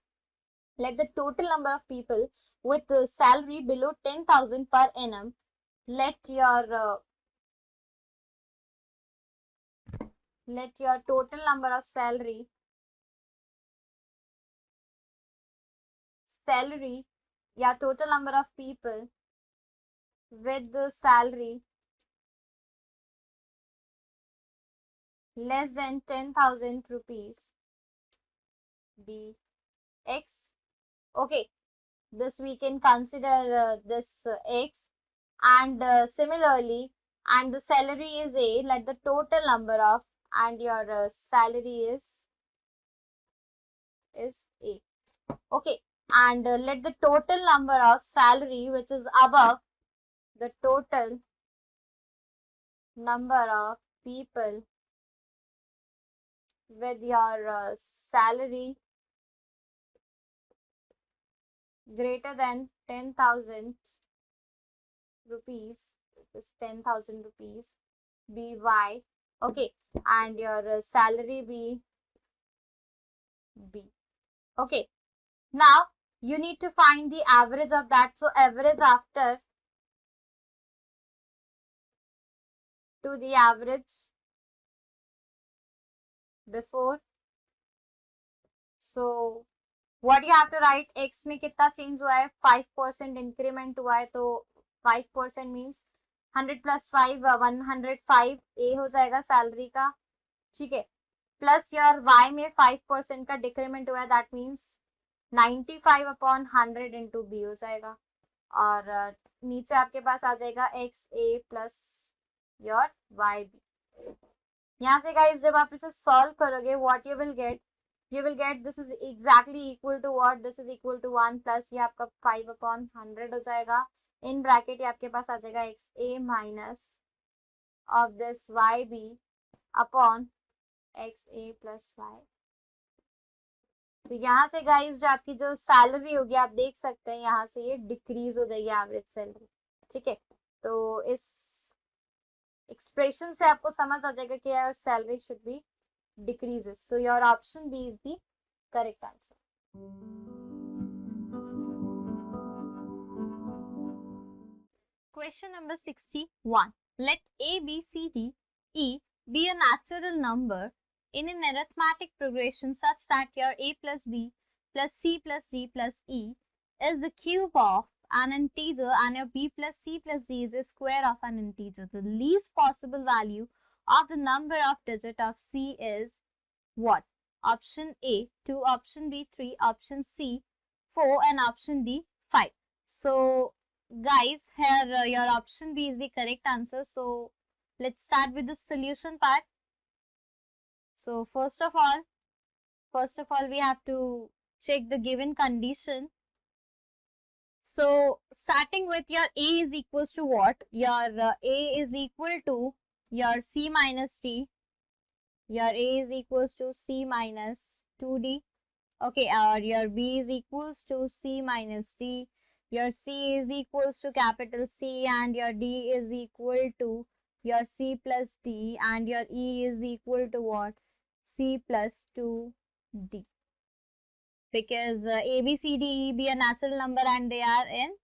Let the total number of people with salary below 10,000 per annum, let your total number of salary या total number of people with the salary less than 10,000 rupees be X. Okay, this we can consider this X, and similarly, and the salary is A, let the total number of, and your salary is A. Okay, and let the total number of salary which is above the total number of people with your salary greater than 10,000 rupees, is 10,000 rupees, be Y. Okay, and your salary be B. Okay, now you need to find the average of that. So average after to the average before. So what you have to write, x में कितना change हुआ है, 5% increment हुआ है. तो 5% means 100 plus 5 105 ए हो जाएगा salary का. ठीक है, प्लस योर y में 5% का डिक्रीमेंट हुआ है. That means 95 upon 100 into B हो जाएगा. और नीचे आपके पास आ जाएगा X A plus your Y B. यहाँ से गाइस जब आप इसे सॉल्व करोगे what you will get this is exactly equal to what, this is equal to 1 plus ये आपका 5/100 हो जाएगा। इन ब्रैकेट ये आपके पास आ जाएगा X A minus of this Y B upon X A plus Y. तो यहाँ से गाइस जो आपकी जो सैलरी होगी आप देख सकते हैं यहाँ से ये डिक्रीज हो जाएगी एवरेज सैलरी। ठीक है, तो इस एक्सप्रेशन से आपको समझ आ जाएगा कि यार salary should be decreases. So your option B is the correct answer. Question number 61. Let A, B, C, D, E be a natural number in an arithmetic progression such that your A plus B plus C plus D plus E is the cube of an integer and your B plus C plus D is the square of an integer. The least possible value of the number of digit of C is what? Option A 2, option B 3, option C 4 and option D 5. So guys, here your option B is the correct answer. So let's start with the solution part. So first of all we have to check the given condition. So starting with your A is equals to what? Your A is equal to your C minus D. Your A is equals to C minus 2D. Okay, or your B is equals to C minus D. Your C is equals to capital C and your D is equal to your C plus D and your E is equal to what? C plus 2D. Because A, B, C, D, E be a natural number and they are in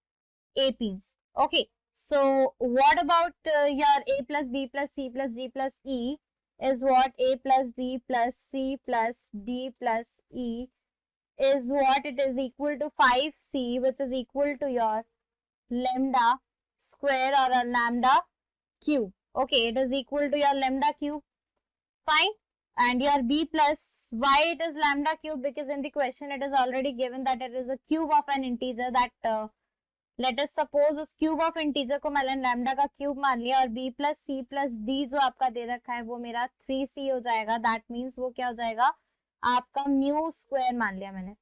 APs. Okay, so what about your A plus B plus C plus D plus E is what? A plus B plus C plus D plus E is what? It is equal to 5C, which is equal to your lambda square or a lambda cube. Okay, it is equal to your lambda cube. Fine. And your B plus, why it is lambda cube? Because in the question it is already given that it is a cube of an integer that let us suppose उस cube of integer को मैंने lambda का cube मान लिया और B plus C plus D जो आपका दे रखा है वो मेरा 3C हो जाएगा। That means वो क्या हो जाएगा? आपका म्यू स्क्वायर मान लिया मैंने।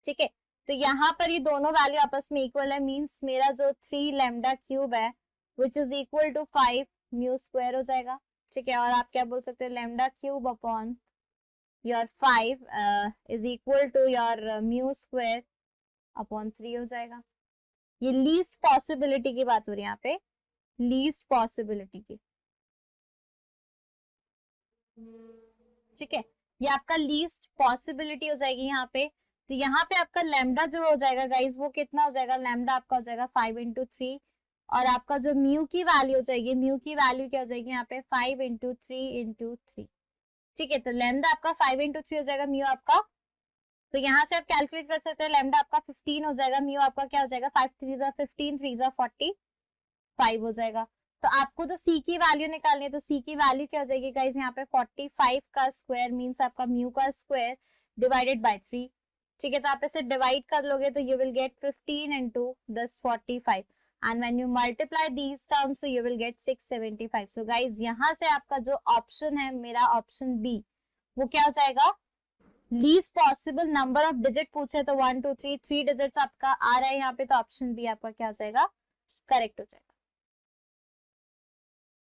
ठीक है, तो यहाँ पर ये दोनों वैल्यू आपस में इक्वल है, मींस मेरा जो 3 लैम्डा क्यूब है which is equal to 5 mu square हो जाएगा। ठीक है, और आप क्या बोल सकते हैं? Lambda cube upon your 5 is equal to your mu square upon 3 हो जाएगा। ये लीस्ट पॉसिबिलिटी की बात हो रही है यहाँ पे, लीस्ट पॉसिबिलिटी की। ठीक है, ये आपका लीस्ट पॉसिबिलिटी हो जाएगी यहाँ पे। तो यहाँ पे आपका लैम्डा जो हो जाएगा गाइस वो कितना हो जाएगा? लैम्डा आपका हो जाएगा 5 इंटू 3 और आपका जो म्यू की वैल्यू हो जाएगी, म्यू की वैल्यू क्या हो जाएगी यहाँ पे? 5 इंटू 3 इंटू 3। ठीक है, तो लैम्डा आपका 5 इंटू 3 हो जाएगा, म्यू आपका, तो यहाँ से आप कैलकुलेट कर सकते हैं, लैम्डा आपका 15 हो जाएगा, म्यू आपका क्या हो जाएगा? 5 3 जा 15, 3 जा 45 हो जाएगा। तो आपको तो सी की वैल्यू निकालनी है, तो सी की वैल्यू क्या हो जाएगी गाइस यहाँ पे? 45 का स्क्वायर मींस आपका म्यू का स्क्वायर डिवाइडेड बाय 3। ठीक है, तो आप इसे डिवाइड कर लोगे तो you will gate 15 into 10 45 and when you multiply these terms so you will gate 675। So guys यहाँ से आपका जो ऑप्शन है मेरा ऑप्शन बी वो क्या हो जाएगा? Least possible number of digit पूछे तो 1 2 3 3 डिजिट्स आपका आ रहा है यहाँ पे, तो ऑप्शन बी आपका क्या हो जाएगा? करेक्ट हो जाएगा।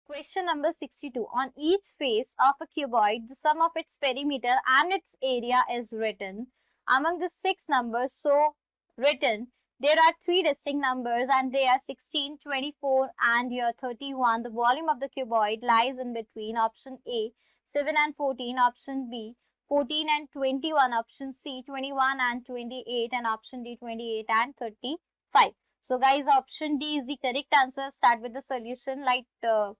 Question number 62. On each face of a cuboid, the sum of its perimeter and its area is written. Among the 6 numbers so written, there are 3 distinct numbers and they are 16, 24 and your 31. The volume of the cuboid lies in between option A 7 and 14, option B 14 and 21, option C 21 and 28 and option D 28 and 35. So guys, option D is the correct answer. Start with the solution. Like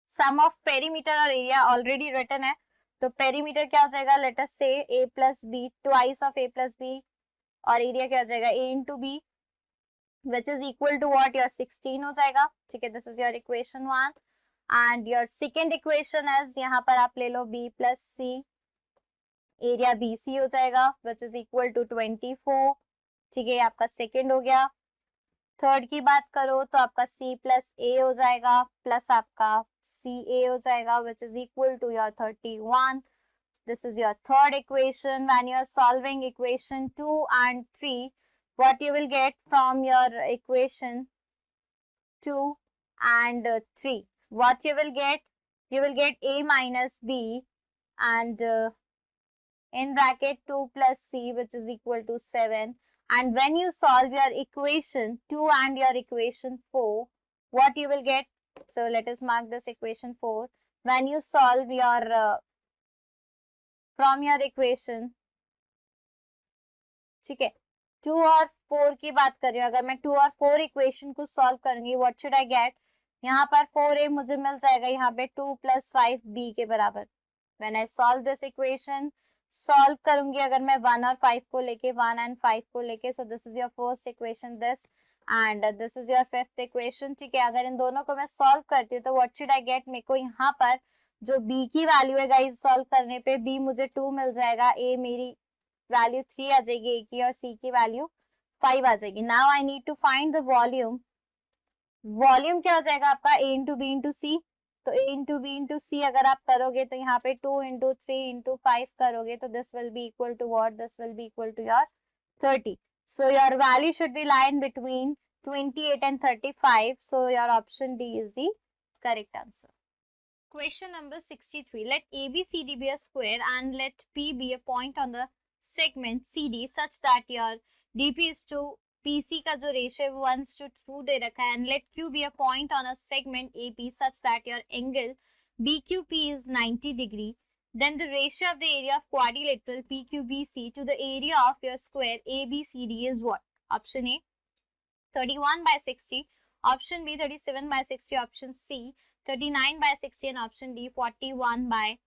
sum of perimeter और area already written है, तो perimeter क्या हो जाएगा? Late us say a plus B twice of a plus B और area क्या हो जाएगा? a into B which is equal to what? Your 16 हो जाएगा। ठीक है, this is your equation 1 and your second equation is यहाँ पर आप ले लो b plus C, area B C हो जाएगा विच इज इक्वल टू 24। ठीक है, आपका सेकेंड हो गया। थर्ड की बात करो तो आपका c प्लस a हो जाएगा, प्लस आपका ca हो जाएगा, which is equal to your 31. This is your third equation. When you are solving equation 2 and 3, what you will get from your equation 2 and 3? What you will get? You will get a minus b and in bracket 2 plus c, which is equal to 7. And when you solve your equation 2 and your equation 4, what you will get? So let us mark this equation 4. When you solve your from your equation, ठीक है, 2 और 4 की बात कर रही हूँ, अगर मैं 2 और 4 इक्वेशन को सॉल्व करूंगी, व्हाट शुड आई गेट? यहाँ पर 4a मुझे मिल जाएगा यहाँ पे 2 प्लस 5b के बराबर. When I solve this equation, solve करूंगी अगर मैं 1 और 5 को लेके, 1 एंड 5 को लेके, so this is your first equation, this and this is your fifth equation. ठीक है, अगर इन दोनों को मैं सॉल्व करती हूँ तो व्हाट शुड आई गेट? मेरे को यहाँ पर जो b की वैल्यू है गाइस, सॉल्व करने पे b मुझे 2 मिल जाएगा, a मेरी वैल्यू 3 आ जाएगी a की, और c की वैल्यू 5 आ जाएगी. Now I need to find the volume. Volume क्या हो जाएगा आपका? a into B into C. तो a into B into C अगर आप करोगे तो यहाँ पे 2 इंटू 3 इंटू 5 करोगे तो this will be equal to what? This will be equal to your 30. So your value should be line between 28 and 35. So your option D is the correct answer. Question number 63. Let ABCD be a square and let P be a point on the segment CD such that your DP is to PC का जो ratio है वो 1:2 दे रखा है, and let Q be a point on a segment AP such that your angle BQP is 90 degree. Then the ratio of the area of quadrilateral PQBC to the area of your square ABCD is what? Option A 31 by 60, option B 37 by 60, option C 39 by 60, and option D 41 by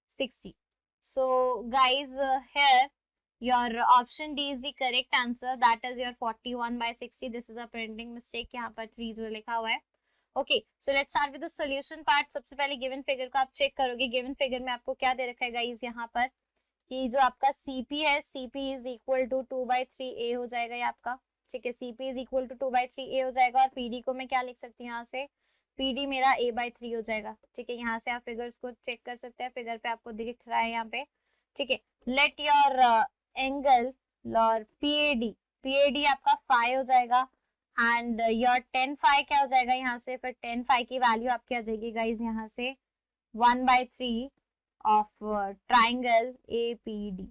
60. So guys, here your option D is the correct answer, that is your 41 by 60. This is a printing mistake, यहाँ पर 3 जो लिखा हुआ है. Okay, so let's start with the solution part. सबसे पहले given figure को आप चेक करोगे. गिवन फिगर में आपको क्या दे रखा है गाइस यहाँ पर, कि जो आपका CP है, CP is equal to 2/3a हो जाएगा ये आपका. ठीक है, CP is equal to 2/3a हो जाएगा, और PD को मैं क्या लिख सकती हूँ यहाँ से? PD मेरा a/3 हो जाएगा. ठीक है, यहाँ से आप फिगर्स को चेक कर सकते हैं, फिगर पे आपको दिख रहा है यहाँ पे. ठीक है, लेट योर एंगल और PAD आपका फाई हो जाएगा, एंड योर 10 फाई क्या हो जाएगा यहाँ से? फिर 10 फाई की वैल्यू आपकी आ जाएगी गाइज यहाँ से 1/3 ऑफ ट्राइंगल APD.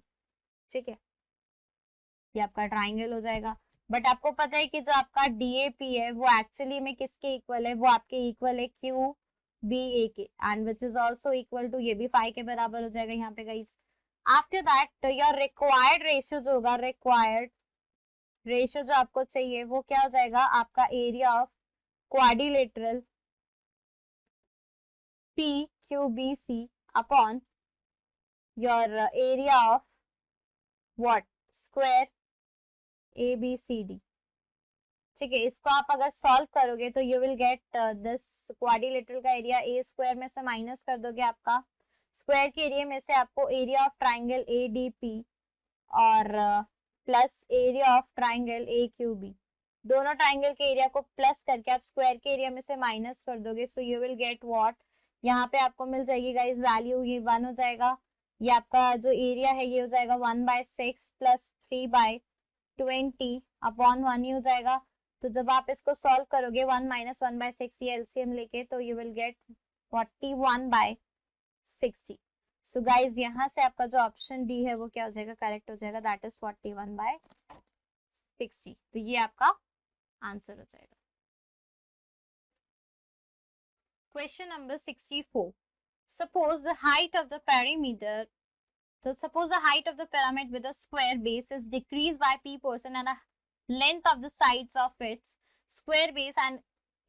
ठीक है, ये आपका ट्राइंगल हो जाएगा. बट आपको पता है कि जो आपका DAP है वो एक्चुअली में किसके इक्वल है? वो आपके इक्वल है QBA के, and which is also equal to, ये भी फाई के बराबर हो जाएगा यहाँ पे guys. After that your required ratio जो होगा, रिक्वायर्ड रेशियो जो आपको चाहिए वो क्या हो जाएगा? आपका area of quadrilateral PQBC upon your area of what? Square ABCD. ठीक है, इसको आप अगर सॉल्व करोगे तो you will get this quadrilateral का एरिया A स्क्वायर में से माइनस कर दोगे, आपका स्क्वायर के एरिया में से आपको एरिया ऑफ ट्राइंगल ADP और plus area of triangle AQB, दोनों ट्राइंगल के एरिया को प्लस करके आप स्क्वायर के एरिया में से माइनस कर दोगे. So you will get what? यहाँ पे आपको मिल जाएगी गाइस वैल्यू, ये 1 हो जाएगा. ये आपका जो एरिया है ये हो जाएगा 1/6 प्लस 3/20 अपॉन 1 ही हो जाएगा. तो जब आप इसको सॉल्व करोगे 1 - 1/6 ये LCM लेके, तो you will gate 41/60. So guys यहाँ से आपका जो ऑप्शन डी है वो क्या हो जाएगा? करेक्ट हो जाएगा, दैट इज 41/60. तो ये आपका आंसर हो जाएगा. Question number 64. Suppose the height of the perimeter, suppose the height of the pyramid with a square base is decreased by p% and the length of the sides of its square base and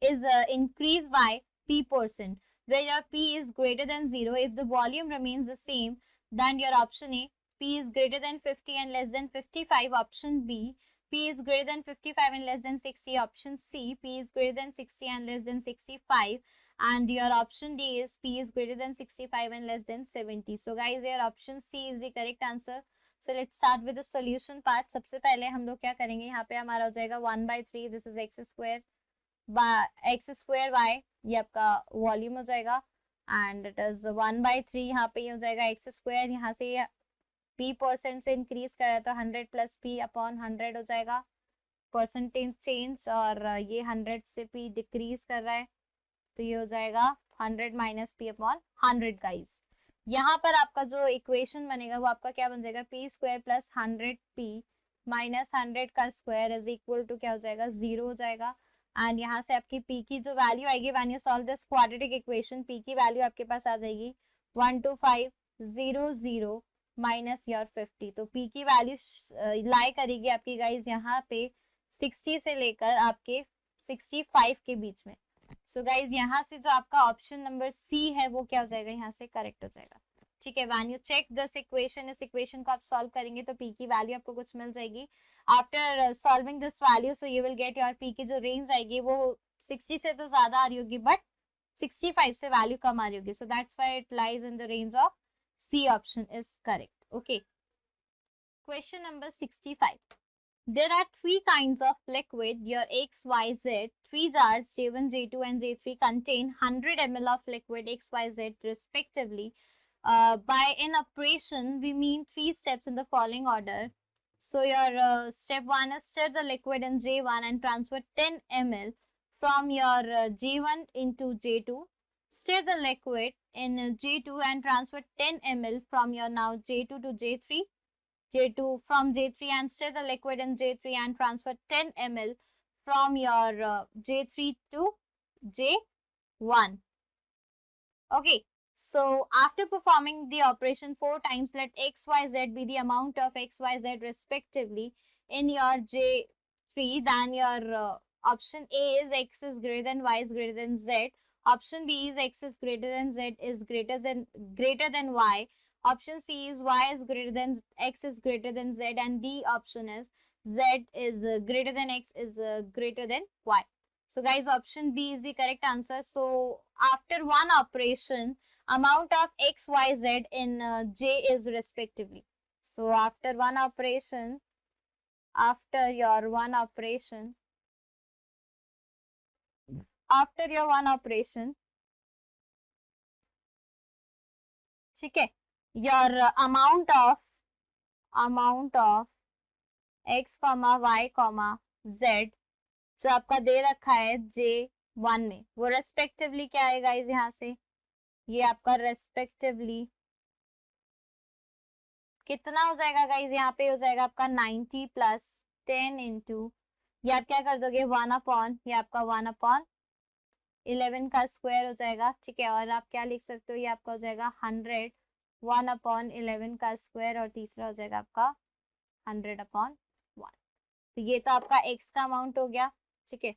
is increased by p%, where your p is greater than 0. If the volume remains the same, then your option A, p is greater than 50 and less than 55. Option B, p is greater than 55 and less than 60. Option C, p is greater than 60 and less than 65. And your option D is p is greater than 65 and less than 70. So guys, your option C is the correct answer. So let's start with the solution part. सबसे पहले हम लोग क्या करेंगे, यहाँ पे हमारा हो जाएगा 1/3, this is X square Y, ये आपका वॉल्यूम हो जाएगा, एंड इट इज 1/3, यहाँ पे ये हो जाएगा एक्स स्क्वायर, यहाँ से p परसेंट से इंक्रीज कर रहा है तो 100 प्लस p अपॉन 100 हो जाएगा परसेंटेज चेंज, और ये 100 से p डिक्रीज कर रहा है तो ये हो जाएगा 100 माइनस p अपॉन 100 गाइस। यहाँ पर आपका जो इक्वेशन बनेगा वो आपका क्या बन जाएगा, p square plus 100p minus 100 का स्क्वायर इज इक्वल टू क्या हो जाएगा, 0 हो जाएगा। एंड यहाँ से आपकी p की जो वैल्यू आएगी, when you solve this quadratic equation, p की वैल्यू आपके पास आ जाएगी 12500 माइनस योर 50, तो p की वैल्यू लाई करेगी आपकी गाइज यहाँ पे 60 से लेकर आपके 65 के बीच में। सो गाइज यहाँ से जो आपका ऑप्शन नंबर सी है वो क्या हो जाएगा, यहाँ से करेक्ट हो जाएगा। ठीक है, when you check this equation, इस इक्वेशन को आप सॉल्व करेंगे तो p की वैल्यू आपको कुछ मिल जाएगी। After solving this value, so you will get your p की जो रेंज आएगी वो 60 से तो ज्यादा आ रही होगी बट 65 से वैल्यू कम आ रही होगी, so that's why it lies in the range of C option is correct. Okay. Question number 65. There are three kinds of liquid. Your X, Y, Z. Three jars J1, J2 and J3 contain 100 ml of liquid X, Y, Z respectively. By an operation, we mean three steps in the following order. So your step 1 is stir the liquid in J1 and transfer 10 ml from your J1 into J2. Stir the liquid in J2 and transfer 10 ml from your now J2 to J3. J2 from J3 and stir the liquid in J3 and transfer 10 ml from your J3 to J1. Okay, so after performing the operation 4 times, let X, Y, Z be the amount of X, Y, Z respectively in your J3. Then your option A is X is greater than Y is greater than Z. Option B is X is greater than Z is greater than Y. Option C is Y is greater than X is greater than Z, and D option is Z is greater than X is greater than Y. So guys, option B is the correct answer. So after one operation, amount of X, Y, Z in J is respectively. So after one operation, after your one operation, ठीक है, your amount of x, y, z जो आपका दे रखा है J1 में, वो respectively क्या है गाइज, यहाँ से ये आपका रेस्पेक्टिवली कितना हो जाएगा गाइज, यहाँ पे हो जाएगा आपका 90 प्लस 10 इंटू, ये आप क्या कर दोगे 1 अपॉन, ये आपका 1 अपॉन 11 का स्क्वायर हो जाएगा। ठीक है, और आप क्या लिख सकते हो, ये आपका हो जाएगा 100 1 अपॉन 11 का स्क्वायर, और तीसरा हो जाएगा आपका 100 अपॉन 1। तो ये तो आपका x का अमाउंट हो गया। ठीक है,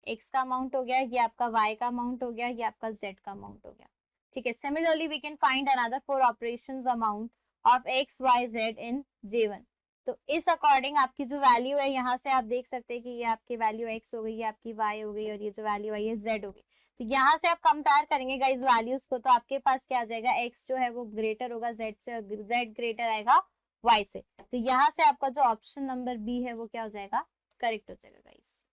x का अमाउंट हो गया, ये आपका y का अमाउंट हो गया, ये आपका z का अमाउंट हो गया। ठीक है, similarly we can find another 4 operations amount of x, y, z in J1। तो इस अकॉर्डिंग आपकी जो वैल्यू है, यहाँ से आप देख सकते हैं कि ये आपकी वैल्यू x हो गई, ये आपकी y हो गई, और ये जो वैल्यू है ये z हो गई। तो यहाँ से आप कंपेयर करेंगे गाइस वैल्यूज को, तो आपके पास क्या आ जाएगा, x जो है वो ग्रेटर होगा z से, z ग्रेटर आएगा y से। तो यहाँ से आपका जो ऑप्शन नंबर बी है वो क्या हो जाएगा, करेक्ट हो जाएगा गाइस।